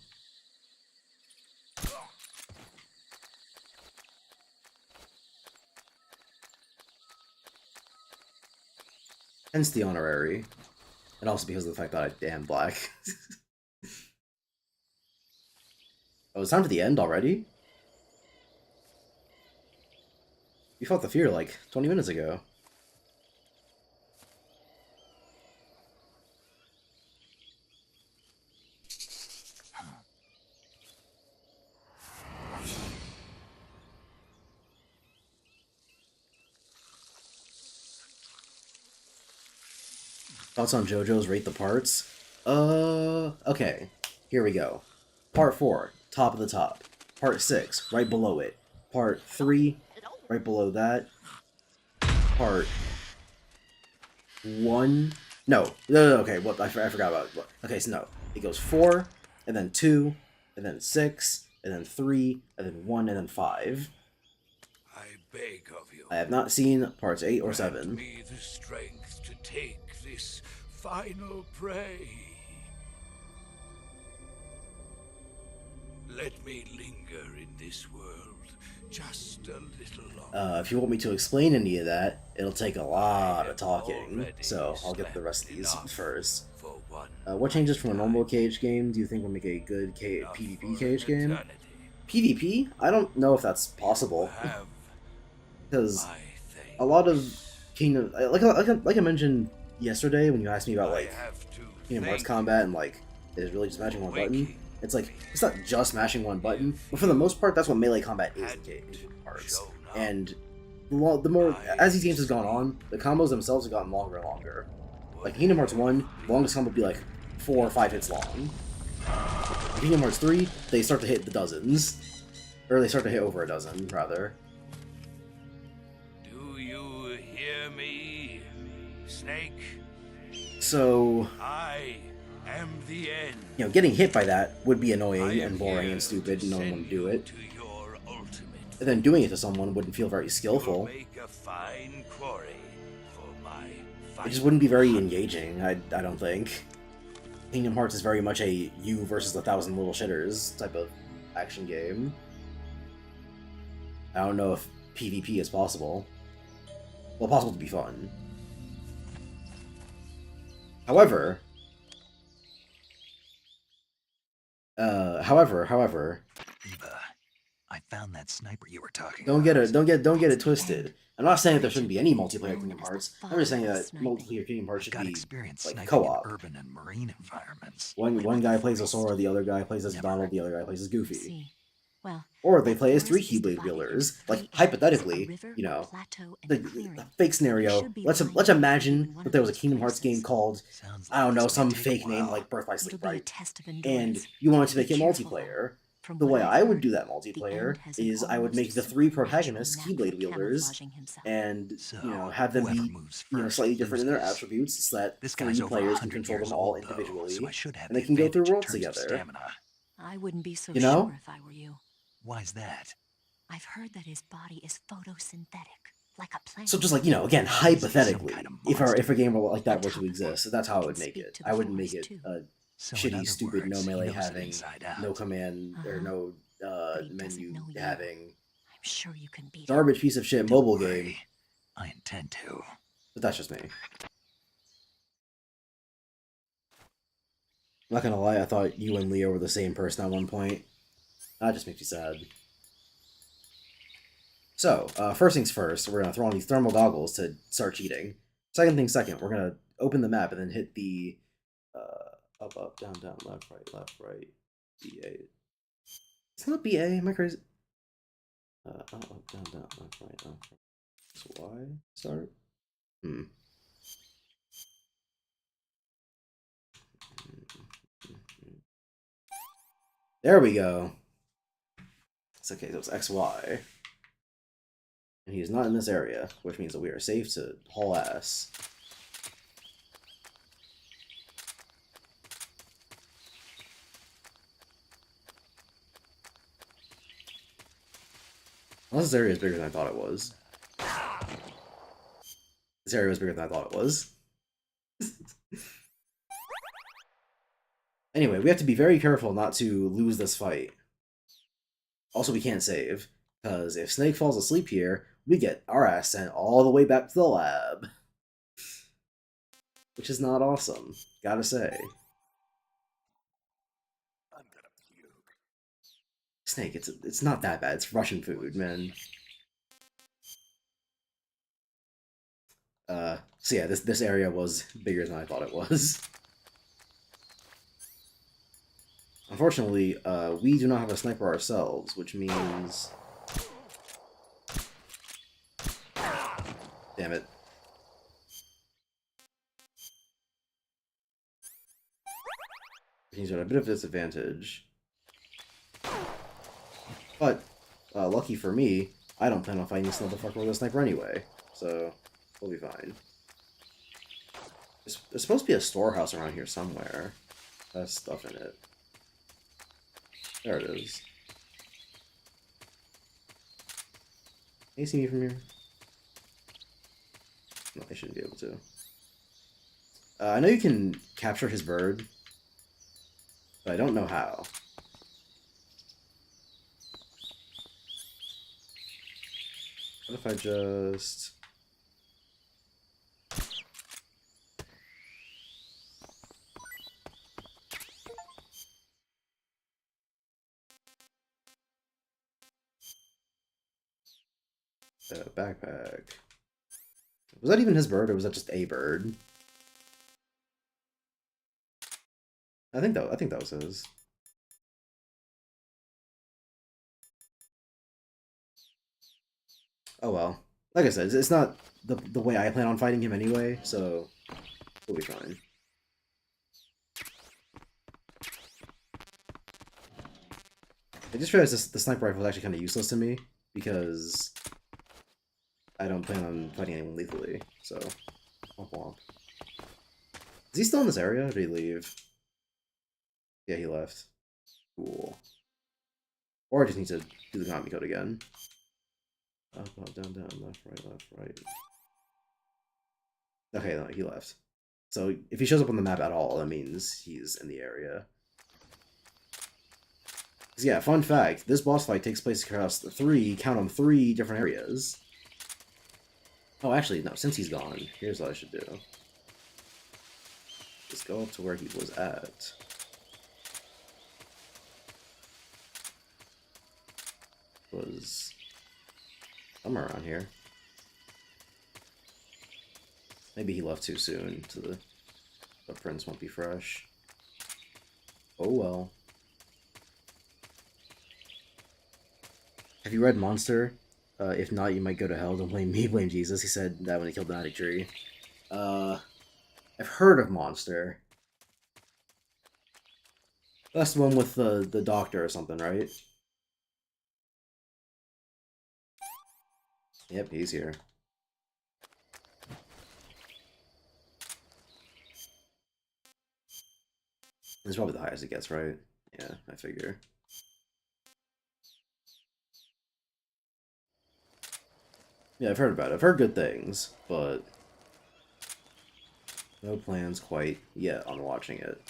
Hence the honorary. And also because of the fact that I am black. Oh, it's time for the end already? You fought the fear like 20 minutes ago. Thoughts on JoJo's Rate the Parts? Okay. Here we go. Part 4, top of the top. Part 6, right below it. Part 3, right below that. Part 1. No, okay, what I forgot about it. Okay, so no. It goes 4, and then 2, and then 6, and then 3, and then 1, and then 5. I beg of you. I have not seen parts 8 or Grant 7. me the strength to take this final prey. Let me linger in this world just a little longer. If you want me to explain any of that, it'll take a lot of talking, so I'll get the rest of these first. For one. What changes from a normal KH game do you think will make a good PvP KH game? PvP? I don't know if that's possible. Because a lot of Kingdom... Like I mentioned yesterday when you asked me about, like, Kingdom Hearts combat and, like, is really just mashing one button. It's like, it's not just mashing one button, but for the most part, that's what melee combat is in Kingdom Hearts. And the more, as these games have gone on, the combos themselves have gotten longer and longer. Like, Kingdom Hearts 1, the longest combo would be like 4 or 5 hits long. In Kingdom Hearts 3, they start to hit the dozens. Or they start to hit over a dozen, rather. Do you hear me, Snake? So... I am the end. You know, getting hit by that would be annoying and boring and stupid, and no one would do it. And then doing it to someone wouldn't feel very skillful. Make a fine quarry for my It just wouldn't be very engaging, I don't think. Kingdom Hearts is very much a you versus 1,000 little shitters type of action game. I don't know if PvP is possible. Well, possible to be fun. However... However... Eva, I found that sniper you were talking Don't about. get it twisted. I'm not saying that there shouldn't be any multiplayer Kingdom Hearts. I'm just saying that multiplayer Kingdom Hearts should be like co-op. Urban and marine environments. One guy plays as Sora, the other guy plays as Donald, the other guy plays as Goofy. Well, Or they play as 3 Keyblade wielders. Like, hypothetically, you know, the fake scenario, let's imagine that there was a Kingdom Hearts game called, I don't know, some fake name like Birth by Sleep, right? And you wanted to make it multiplayer. The way I would do that multiplayer is I would make the 3 protagonists Keyblade wielders, and, you know, have them be, you know, slightly different in their attributes, so that 3 players can control them all individually, and they can go through worlds together. I wouldn't be so You know? sure if I were you. Why's that? I've heard that his body is photosynthetic, like a plant. So just like, you know, again, hypothetically, if a game like that were to exist, that's how I would make it. I wouldn't make it a shitty, stupid, no melee having, no command, or no menu having, I'm sure you can beat garbage piece of shit mobile game. I intend to. But that's just me. I'm not gonna lie, I thought you and Leo were the same person at one point. That just makes me sad. So, first things first, we're gonna throw on these thermal goggles to start cheating. Second thing second, we're gonna open the map and then hit the up, up, down, down, left, right, BA. It's not BA, am I crazy? Up, up, down, down, left, right. So Y, start? There we go. It's okay, so it's XY. And he's not in this area, which means that we are safe to haul ass. Well, this area is bigger than I thought it was. This area was bigger than I thought it was. Anyway, we have to be very careful not to lose this fight. Also, we can't save, because if Snake falls asleep here, we get our ass sent all the way back to the lab. Which is not awesome, gotta say. Snake, it's not that bad, it's Russian food, man. So yeah, this area was bigger than I thought it was. Unfortunately, we do not have a sniper ourselves, which means... Damn it. He's at a bit of a disadvantage. But, lucky for me, I don't plan on fighting this motherfucker with a sniper anyway, so we'll be fine. There's supposed to be a storehouse around here somewhere. That has stuff in it. There it is. Can you see me from here? No, I shouldn't be able to. I know you can capture his bird, but I don't know how. What if I just... Backpack. Was that even his bird, or was that just a bird? I think that was his. Oh well. Like I said, it's not the way I plan on fighting him anyway, so we'll be fine. I just realized the sniper rifle is actually kind of useless to me because I don't plan on fighting anyone lethally. So, womp womp. Is he still in this area? Or did he leave? Yeah, he left. Cool. Or I just need to do the Konami code again. Up, up, down, down, left, right. Okay, no, he left. So if he shows up on the map at all, that means he's in the area. Yeah, fun fact, this boss fight takes place across count on 3 different areas. Oh, actually, no, since he's gone, here's what I should do. Just go up to where he was at. Was somewhere around here. Maybe he left too soon, so the footprints won't be fresh. Oh well. Have you read Monster? If not, you might go to hell. Don't blame me, blame Jesus. He said that when he killed the Magic Tree. I've heard of Monster. That's the one with the doctor or something, right? Yep, he's here. This is probably the highest it gets, right? Yeah, I figure. Yeah, I've heard about it. I've heard good things, but no plans quite yet on watching it.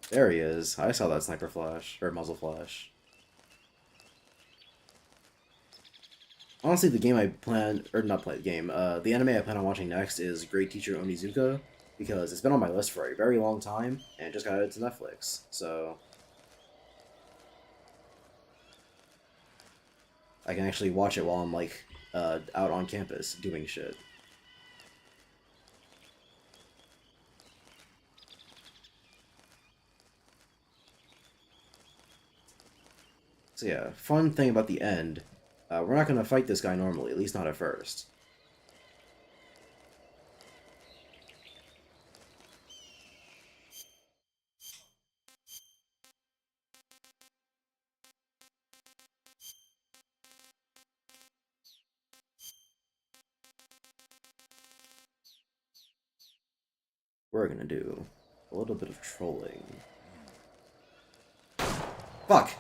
There he is. I saw that sniper flash, or muzzle flash. Honestly, the game I plan, or not play the game, the anime I plan on watching next is Great Teacher Onizuka, because it's been on my list for a very long time, and it just got added to Netflix, so I can actually watch it while I'm, like, out on campus doing shit. So yeah, fun thing about the end, we're not going to fight this guy normally, at least not at first. We're going to do a little bit of trolling. Fuck!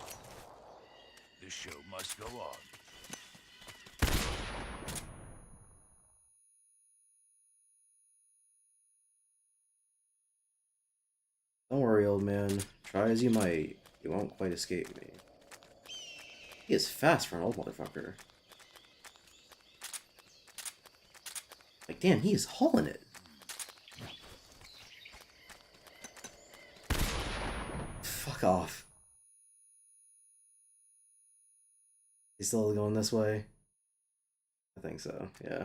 The show must go on. Don't worry, old man. Try as you might, you won't quite escape me. He is fast for an old motherfucker. Like, damn, he is hauling it. Fuck off. He's still going this way? I think so, yeah.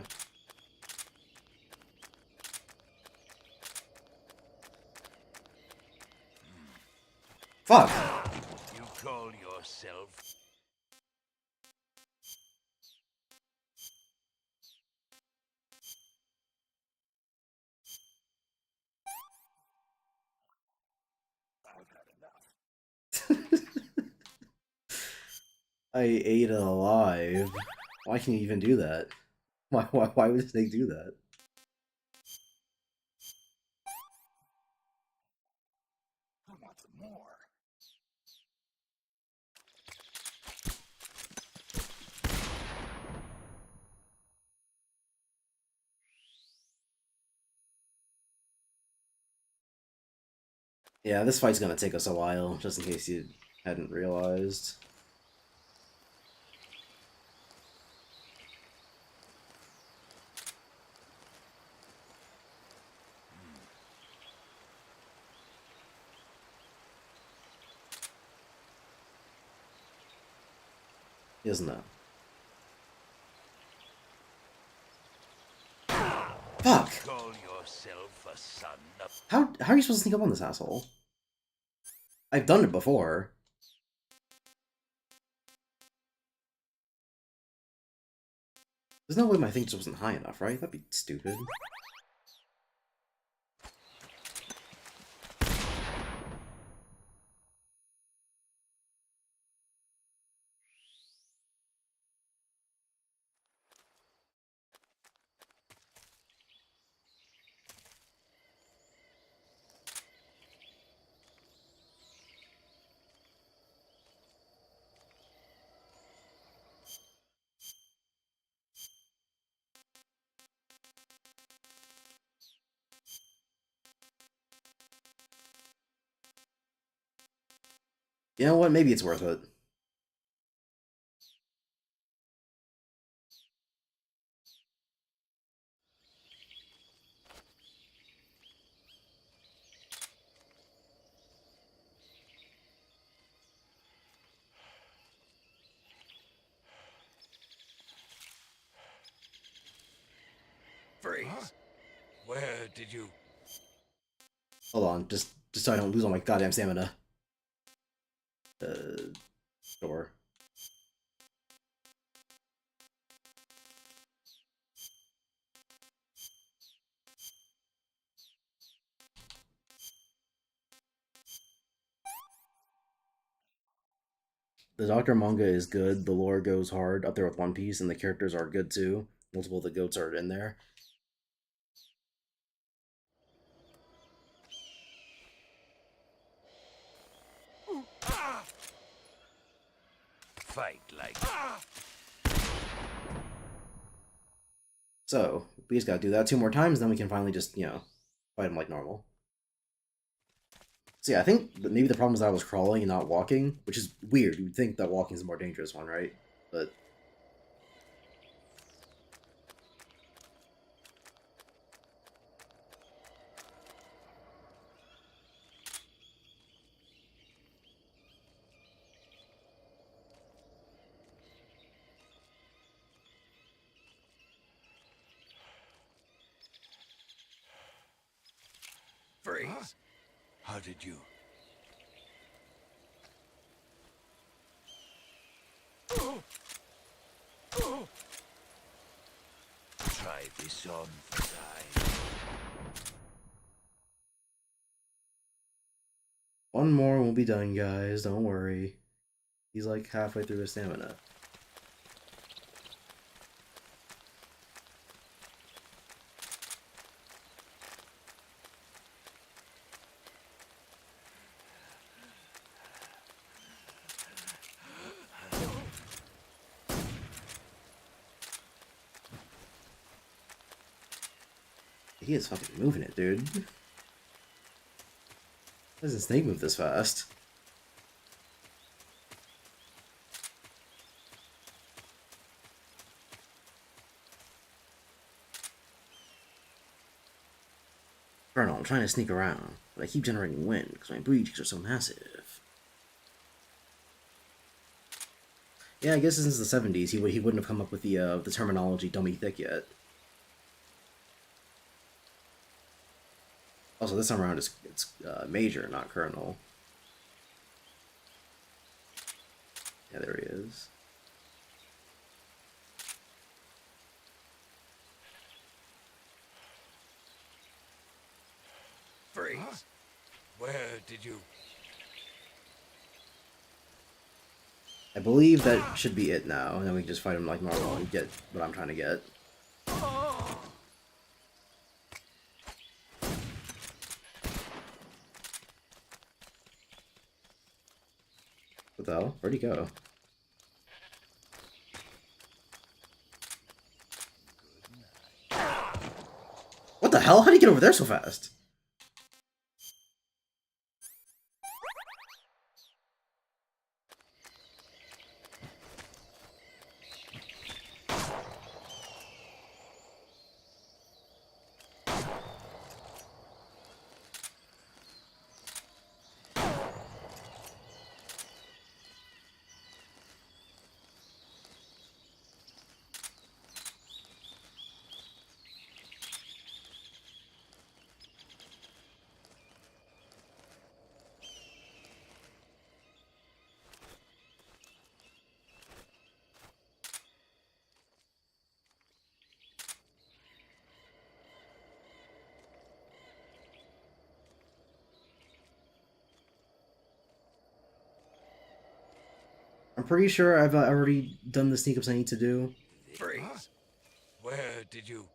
Fuck! You call yourself? I ate it alive. Why can you even do that? Why would a snake do that? I want some more. Yeah, this fight's gonna take us a while, just in case you hadn't realized. Isn't it? yourself a son of... How are you supposed to sneak up on this asshole? I've done it before. There's no way my thing just wasn't high enough, right? That'd be stupid. You know what? Maybe it's worth it. Freeze! Huh? Where did you... Hold on, just so I don't lose all my goddamn stamina. Sure. The Doctor manga is good, the lore goes hard, up there with One Piece, and the characters are good too. Multiple of the goats are in there. Fight like... So, we just gotta do that 2 more times, then we can finally just, you know, fight him like normal. So yeah, I think that maybe the problem is that I was crawling and not walking, which is weird. You would think that walking is the more dangerous one, right? But... Freeze! Huh? How did you... Try this on for size. One more and we'll be done, guys. Don't worry. He's like halfway through his stamina. He is fucking moving it, dude. Why does the snake move this fast? Colonel, I'm trying to sneak around, but I keep generating wind because my breaches are so massive. Yeah, I guess since the 70s, he wouldn't have come up with the terminology dummy thick yet. Also, this time around it's Major, not Colonel. Yeah, there he is. Freeze! Huh? Where did you... I believe that should be it now, and then we can just fight him like normal and get what I'm trying to get. What the hell? Where'd he go? What the hell? How did he get over there so fast? I'm pretty sure I've already done the sneak ups I need to do. Freeze. Where did you...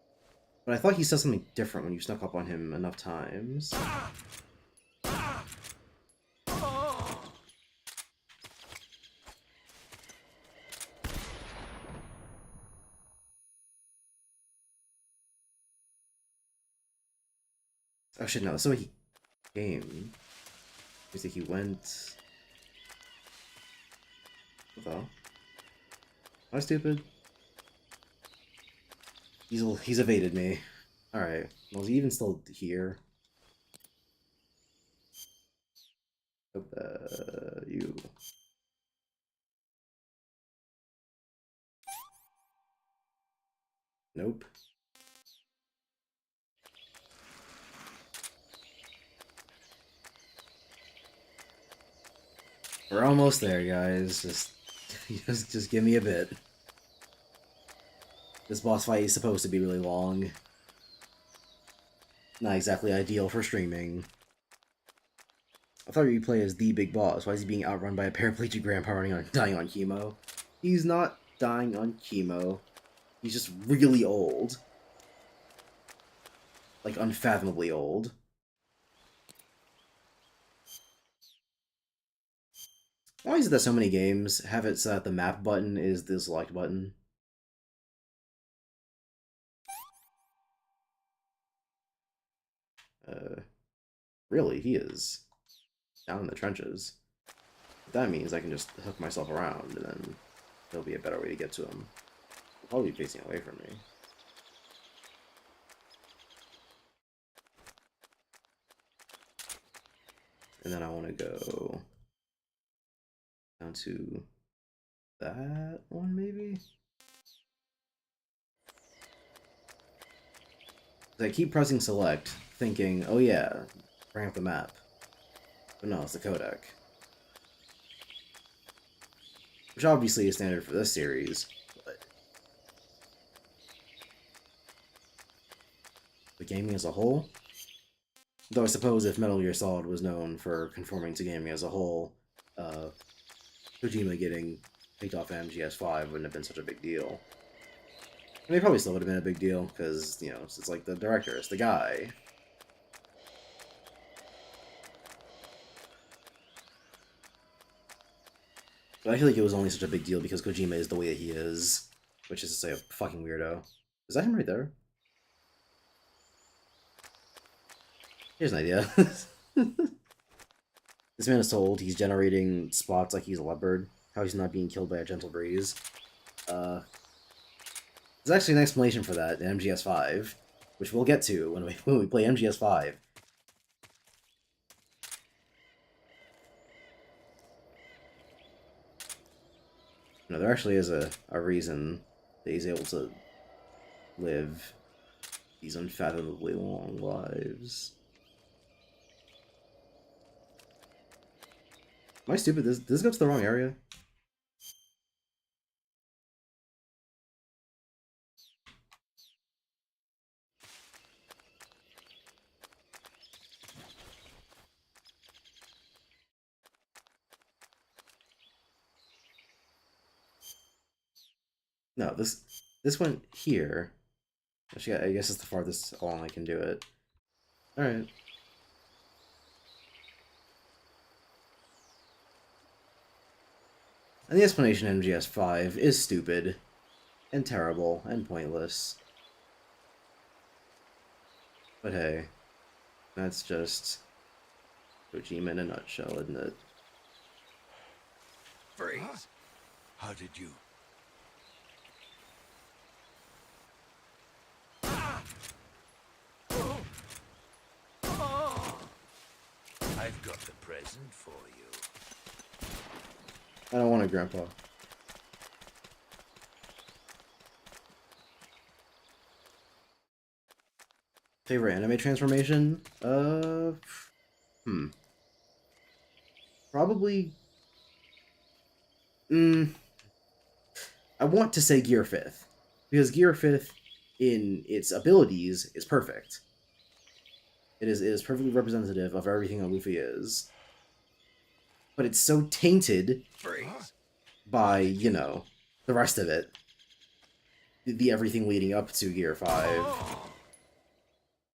But I thought he said something different when you snuck up on him enough times. Oh shit, no, that's the way he came. You think he went... What the hell? Am I stupid? He's evaded me. Alright, well, is he even still here? You. Nope. We're almost there, guys. Just give me a bit. This boss fight is supposed to be really long. Not exactly ideal for streaming. I thought you'd play as the big boss. Why is he being outrun by a paraplegic grandpa dying on chemo? He's not dying on chemo. He's just really old. Like, unfathomably old. Why is it that so many games have it so that the map button is the select button? Really, he is down in the trenches. But that means I can just hook myself around, and then there'll be a better way to get to him. He'll probably be facing away from me. And then I want to go down to that one, maybe? I keep pressing select, thinking, oh yeah, bring up the map. But no, it's the codec. Which obviously is standard for this series, but gaming as a whole? Though I suppose if Metal Gear Solid was known for conforming to gaming as a whole, Kojima getting picked off MGS5 wouldn't have been such a big deal. And they probably still would have been a big deal, because, you know, it's like the director, it's the guy. But I feel like it was only such a big deal because Kojima is the way that he is, which is to say a fucking weirdo. Is that him right there? Here's an idea. This man is so old, he's generating spots like he's a leopard. How he's not being killed by a gentle breeze. There's actually an explanation for that in MGS5, which we'll get to when we play MGS5. No, there actually is a reason that he's able to live these unfathomably long lives. Am I stupid? Does this go to the wrong area? No, this went here. Actually, I guess it's the farthest along I can do it. Alright. And the explanation in MGS5 is stupid, and terrible, and pointless. But hey, that's just Kojima in a nutshell, isn't it? Freeze. How did you... I've got a present for you. I don't want it, Grandpa. Favorite anime transformation? Probably... I want to say Gear 5th. Because Gear 5th, in its abilities, is perfect. It is perfectly representative of everything that Luffy is. But it's so tainted by, you know, the rest of it. The everything leading up to Gear 5.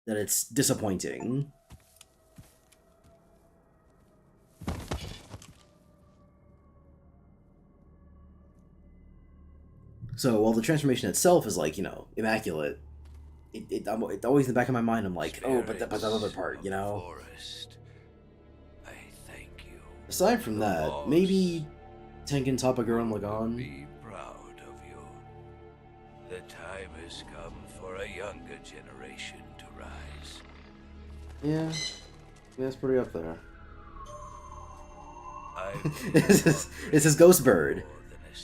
That it's disappointing. So while the transformation itself is like, you know, immaculate, it always in the back of my mind I'm like, oh, but that other part, you know? Forest, I thank you. Aside from that, maybe Tengen Toppa Gurren Lagann? Be proud of you. The time has come for a younger generation to rise. Yeah, that's pretty up there. This is Ghost Bird.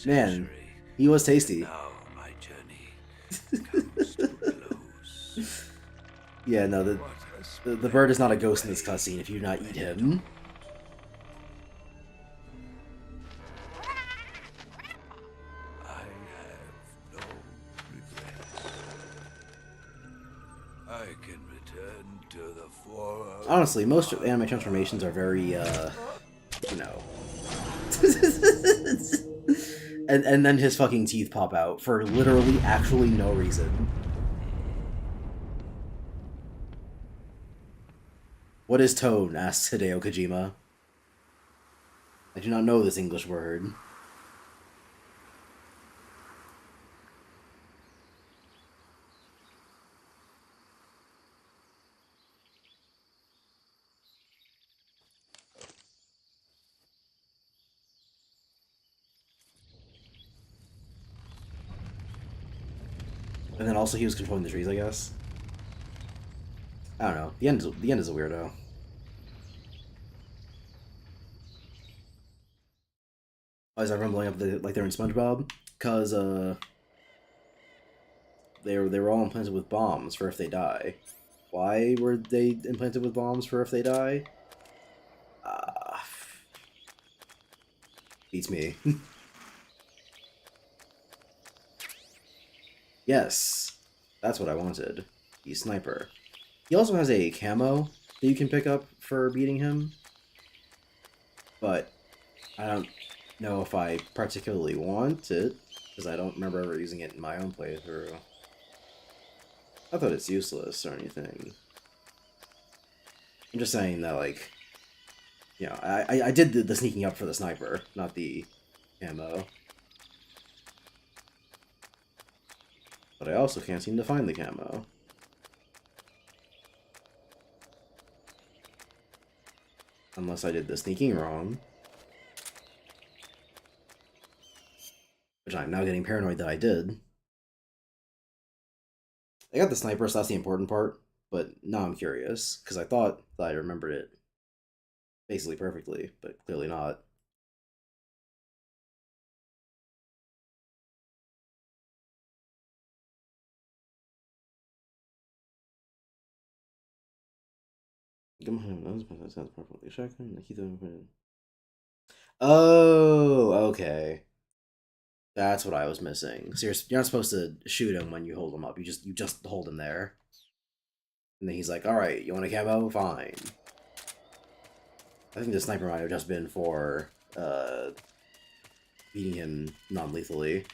Man, he was tasty. Now my journey comes to a close. Yeah, no, the bird is not a ghost in this cutscene if you do not eat him. I have no regrets. I can return to the forest. Honestly, most anime transformations are very, you know. and then his fucking teeth pop out for literally actually no reason. What is tone? Asks Hideo Kojima. I do not know this English word. And then also he was controlling the trees, I guess. I don't know. The end is a weirdo. Why is everyone blowing up like they're in SpongeBob? Cause they were all implanted with bombs for if they die. Why were they implanted with bombs for if they die? Beats me. Yes, that's what I wanted. He's sniper. He also has a camo that you can pick up for beating him, but I don't know if I particularly want it, because I don't remember ever using it in my own playthrough. I thought it's useless or anything. I'm just saying that, like, you know, I did the sneaking up for the sniper, not the ammo. But I also can't seem to find the camo. Unless I did the sneaking wrong. Which I'm now getting paranoid that I did. I got the sniper, so that's the important part. But now I'm curious, because I thought that I remembered it basically perfectly, but clearly not. Oh, okay. That's what I was missing. So you're not supposed to shoot him when you hold him up. You just hold him there. And then he's like, alright, you want a camo? Fine. I think the sniper might have just been for beating him non-lethally.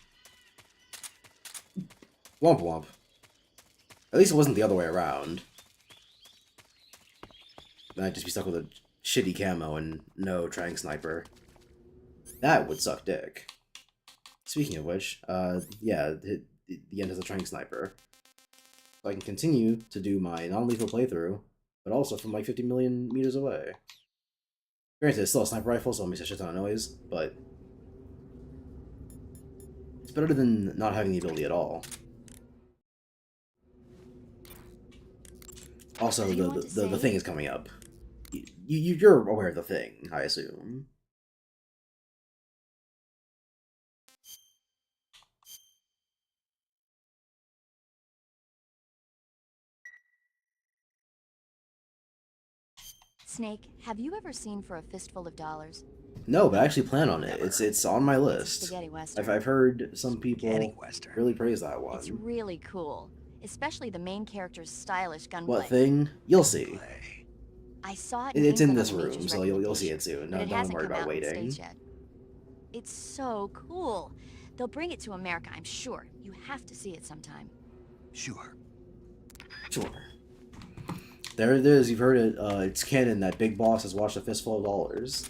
Womp womp. At least it wasn't the other way around. Then I'd just be stuck with a shitty camo and no trying sniper. That would suck dick. Speaking of which, yeah, the end is a trying sniper. So I can continue to do my non-lethal playthrough, but also from like 50 million meters away. Granted, it's still a sniper rifle, so it makes a shit ton of noise, but it's better than not having the ability at all. Also, the thing is coming up. You're aware of the thing, I assume. Snake, have you ever seen For a Fistful of Dollars? No, but I actually plan on it. It's on my list. Spaghetti Western. I've heard some people really praise that one. It's really cool, especially the main character's stylish gunplay. What thing? You'll see. I saw it. It's in England this on the room, Major's so you'll see it soon. but Don't it hasn't worry come about out on waiting. stage yet. It's so cool. They'll bring it to America, I'm sure. You have to see it sometime. Sure. Sure. There it is. You've heard it. It's canon that Big Boss has watched A Fistful of Dollars.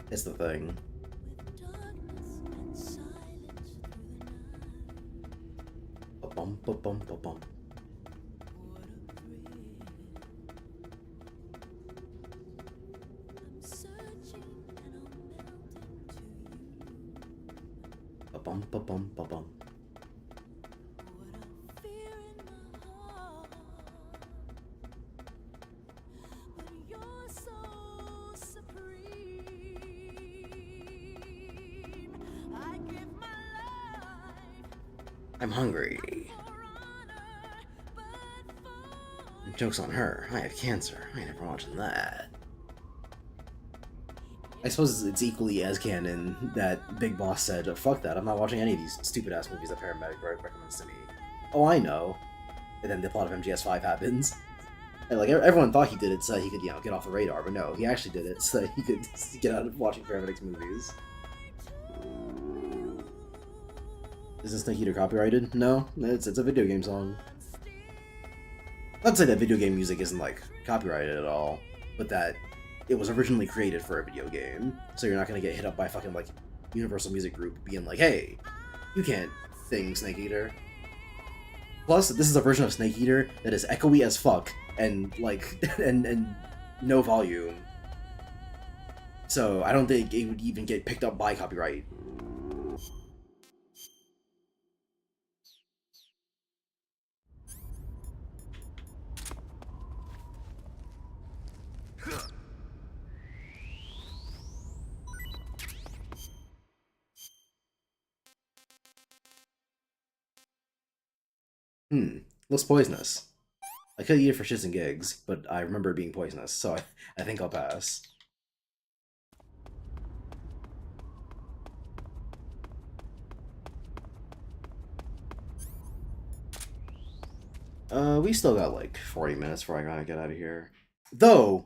It's the thing. Ba-bum, ba-bum, ba-bum. Ba-bum, ba-bum, ba-bum. I'm hungry. Joke's on her. I have cancer. I ain't never watching that. I suppose it's equally as canon that Big Boss said, fuck that, I'm not watching any of these stupid-ass movies that Paramedic recommends to me. Oh, I know. And then the plot of MGS3 happens. And, like, everyone thought he did it so that he could, you know, get off the radar, but no, he actually did it so that he could get out of watching Paramedic's movies. Is this Snake Eater copyrighted? No, it's a video game song. Not to say that video game music isn't, like, copyrighted at all, but that it was originally created for a video game, so you're not gonna get hit up by fucking, like, Universal Music Group being like, hey, you can't sing Snake Eater. Plus, this is a version of Snake Eater that is echoey as fuck, and, like, and no volume. So, I don't think it would even get picked up by copyright. Looks poisonous. I could eat it for shits and gigs, but I remember it being poisonous, so I think I'll pass. We still got like 40 minutes before I gotta get out of here. Though,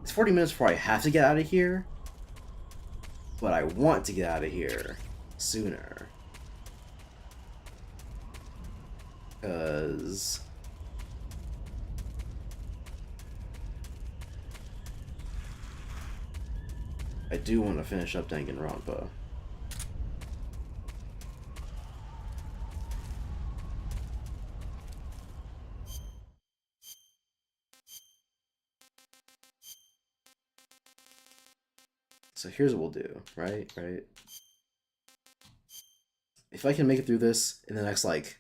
it's 40 minutes before I have to get out of here, but I want to get out of here sooner. Because I do want to finish up Danganronpa. So here's what we'll do, right? If I can make it through this in the next, like,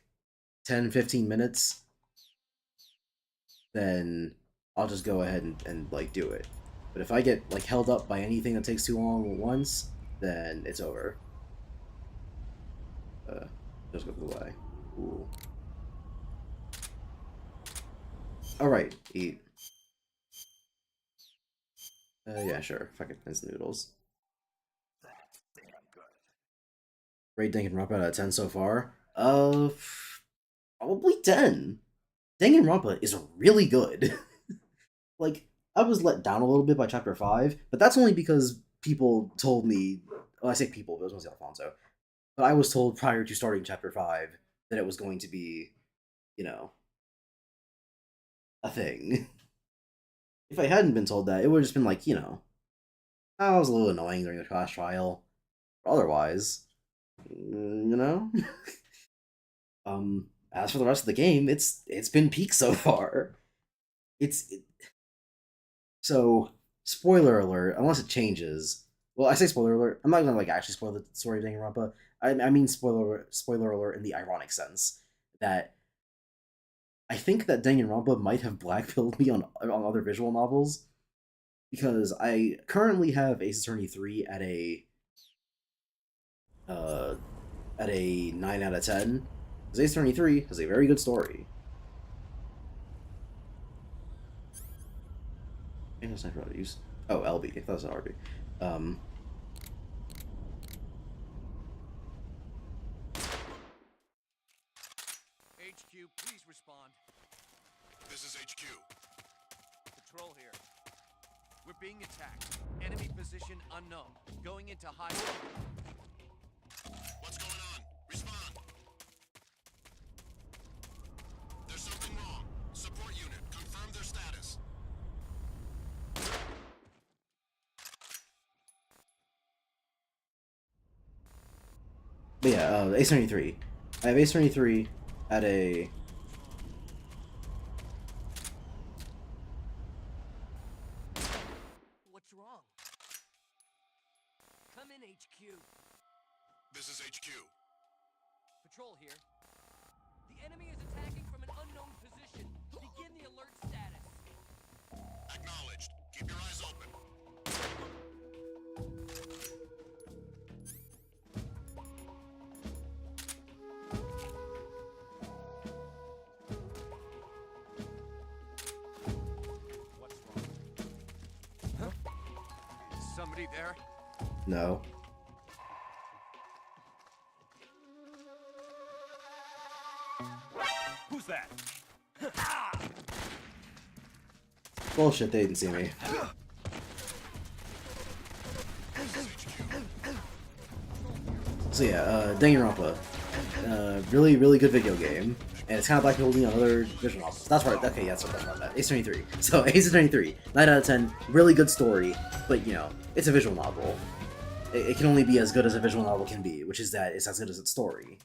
10-15 minutes, then I'll just go ahead and like, do it. But if I get, like, held up by anything that takes too long at once, then it's over. Just go the way. Ooh. Alright, eat. Yeah, sure. Fucking instant noodles. Rate Danganronpa out of 10 so far? Probably 10. Danganronpa is really good. Like, I was let down a little bit by Chapter 5, but that's only because people told me... Well, I say people, but it was mostly Alfonso. But I was told prior to starting Chapter 5 that it was going to be, you know, a thing. If I hadn't been told that, it would have just been like, you know, I was a little annoying during the class trial. But otherwise, you know? As for the rest of the game, it's been peak so far. So, spoiler alert, unless it changes. Well, I say spoiler alert, I'm not gonna, like, actually spoil the story of Danganronpa. I mean spoiler alert in the ironic sense that I think that Danganronpa might have blackpilled me on other visual novels, because I currently have Ace Attorney 3 at a 9 out of 10. Because Ace Attorney 3 has a very good story. And it's not to use. Oh, LB. I thought it was RB. HQ, please respond. This is HQ. Patrol here. We're being attacked. Enemy position unknown. Going into high. What's going on? Respond. There's something wrong. Support unit, confirm their status. But yeah, Ace Attorney 3. I have Ace Attorney 3 at a... What's wrong? Come in, HQ. This is HQ. Patrol here. The enemy is attacking from an unknown position. Begin the alert status. Acknowledged. Keep your eyes open. What's wrong? Huh? Is somebody there? No. Who's that? Bullshit, they didn't see me. So yeah, Danganronpa. Really, really good video game. And it's kind of like holding another visual novel. That's right, okay, yeah, that's what I meant. Ace Attorney 3. So, Ace Attorney 3. 9 out of 10. Really good story. But, you know, it's a visual novel. It can only be as good as a visual novel can be, which is that it's as good as its story.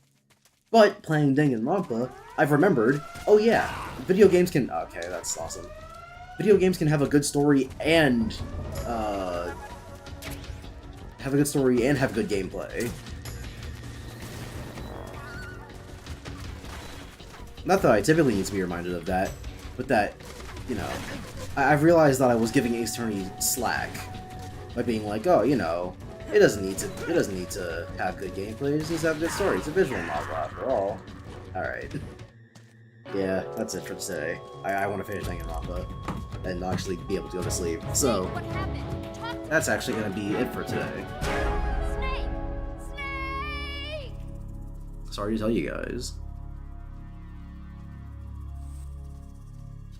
But, playing Danganronpa, I've remembered, oh yeah, video games can... Okay, that's awesome. Video games can have a good story and, have a good story and have good gameplay. Not that I typically need to be reminded of that, but that, you know, I've realized that I was giving Ace Attorney slack by being like, oh, you know, it doesn't need to have good gameplay, it just needs to have a good story. It's a visual novel after all. Alright. Yeah, that's it for today. I want to finish Danganronpa and actually be able to go to sleep. So, that's actually going to be it for today. Snake! Snake! Sorry to tell you guys.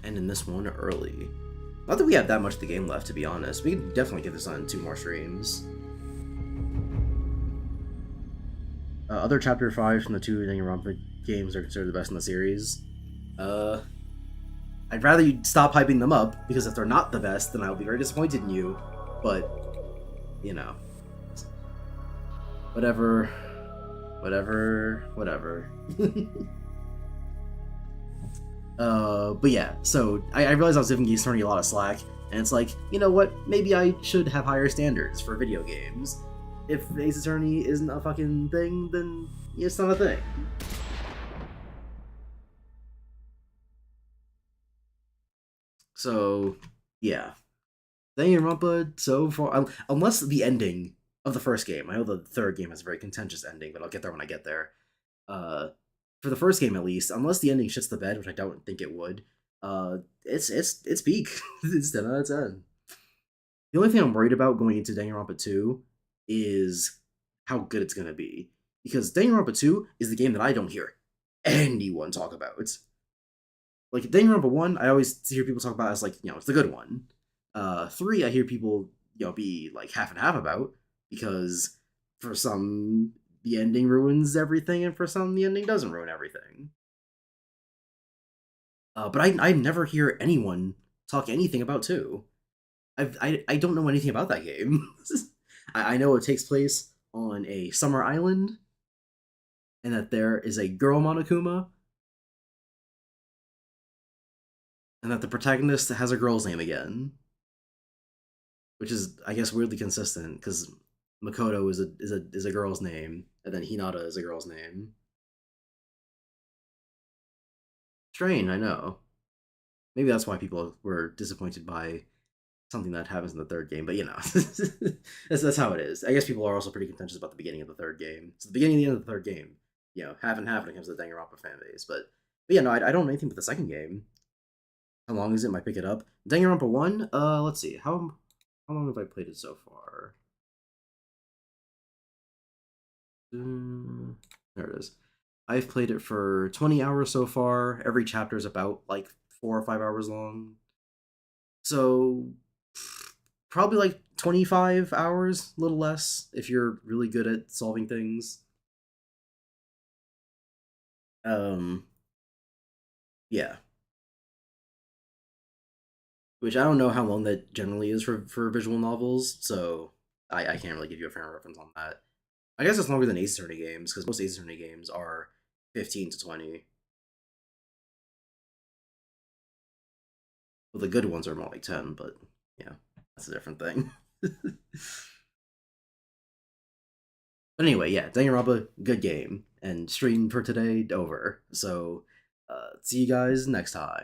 Ending this one early. Not that we have that much of the game left, to be honest. We can definitely get this on 2 more streams. Other Chapter 5 from the 2 Danganronpa games are considered the best in the series. I'd rather you stop hyping them up, because if they're not the best, then I'll be very disappointed in you. But, you know. Whatever. Whatever. But yeah, so I realized I was giving Ace Attorney a lot of slack, and it's like, you know what, maybe I should have higher standards for video games. If Ace Attorney isn't a fucking thing, then it's not a thing. So, yeah. Danganronpa, so far, unless the ending of the first game, I know the third game has a very contentious ending, but I'll get there when I get there. For the first game at least, unless the ending shits the bed, which I don't think it would, it's peak. It's 10 out of 10. The only thing I'm worried about going into Danganronpa 2 is how good it's gonna be. Because Danganronpa 2 is the game that I don't hear anyone talk about. Like, Danganronpa 1, I always hear people talk about as, like, you know, it's the good one. 3, I hear people, you know, be, like, half and half about, because for some, the ending ruins everything, and for some, the ending doesn't ruin everything. But I never hear anyone talk anything about 2. I don't know anything about that game. I know it takes place on a summer island, and that there is a girl Monokuma, and that the protagonist has a girl's name again. Which is, I guess, weirdly consistent, because Makoto is a girl's name, and then Hinata is a girl's name. Strange, I know. Maybe that's why people were disappointed by something that happens in the third game, but you know, that's how it is. I guess people are also pretty contentious about the beginning of the third game. So the beginning and the end of the third game, you know, half and half when it comes to the Danganronpa fan base. But yeah, no, I don't know anything about the second game. How long is it? Might pick it up. Danganronpa 1, let's see. How long have I played it so far? There it is. I've played it for 20 hours so far. Every chapter is about like 4 or 5 hours long. So probably like 25 hours, a little less, if you're really good at solving things. Yeah. Which I don't know how long that generally is for visual novels, so I can't really give you a fair reference on that. I guess it's longer than Ace Attorney games, because most Ace Attorney games are 15 to 20. Well, the good ones are more like 10, but yeah, that's a different thing. But anyway, yeah, Danganronpa, good game. And stream for today, over. So, see you guys next time.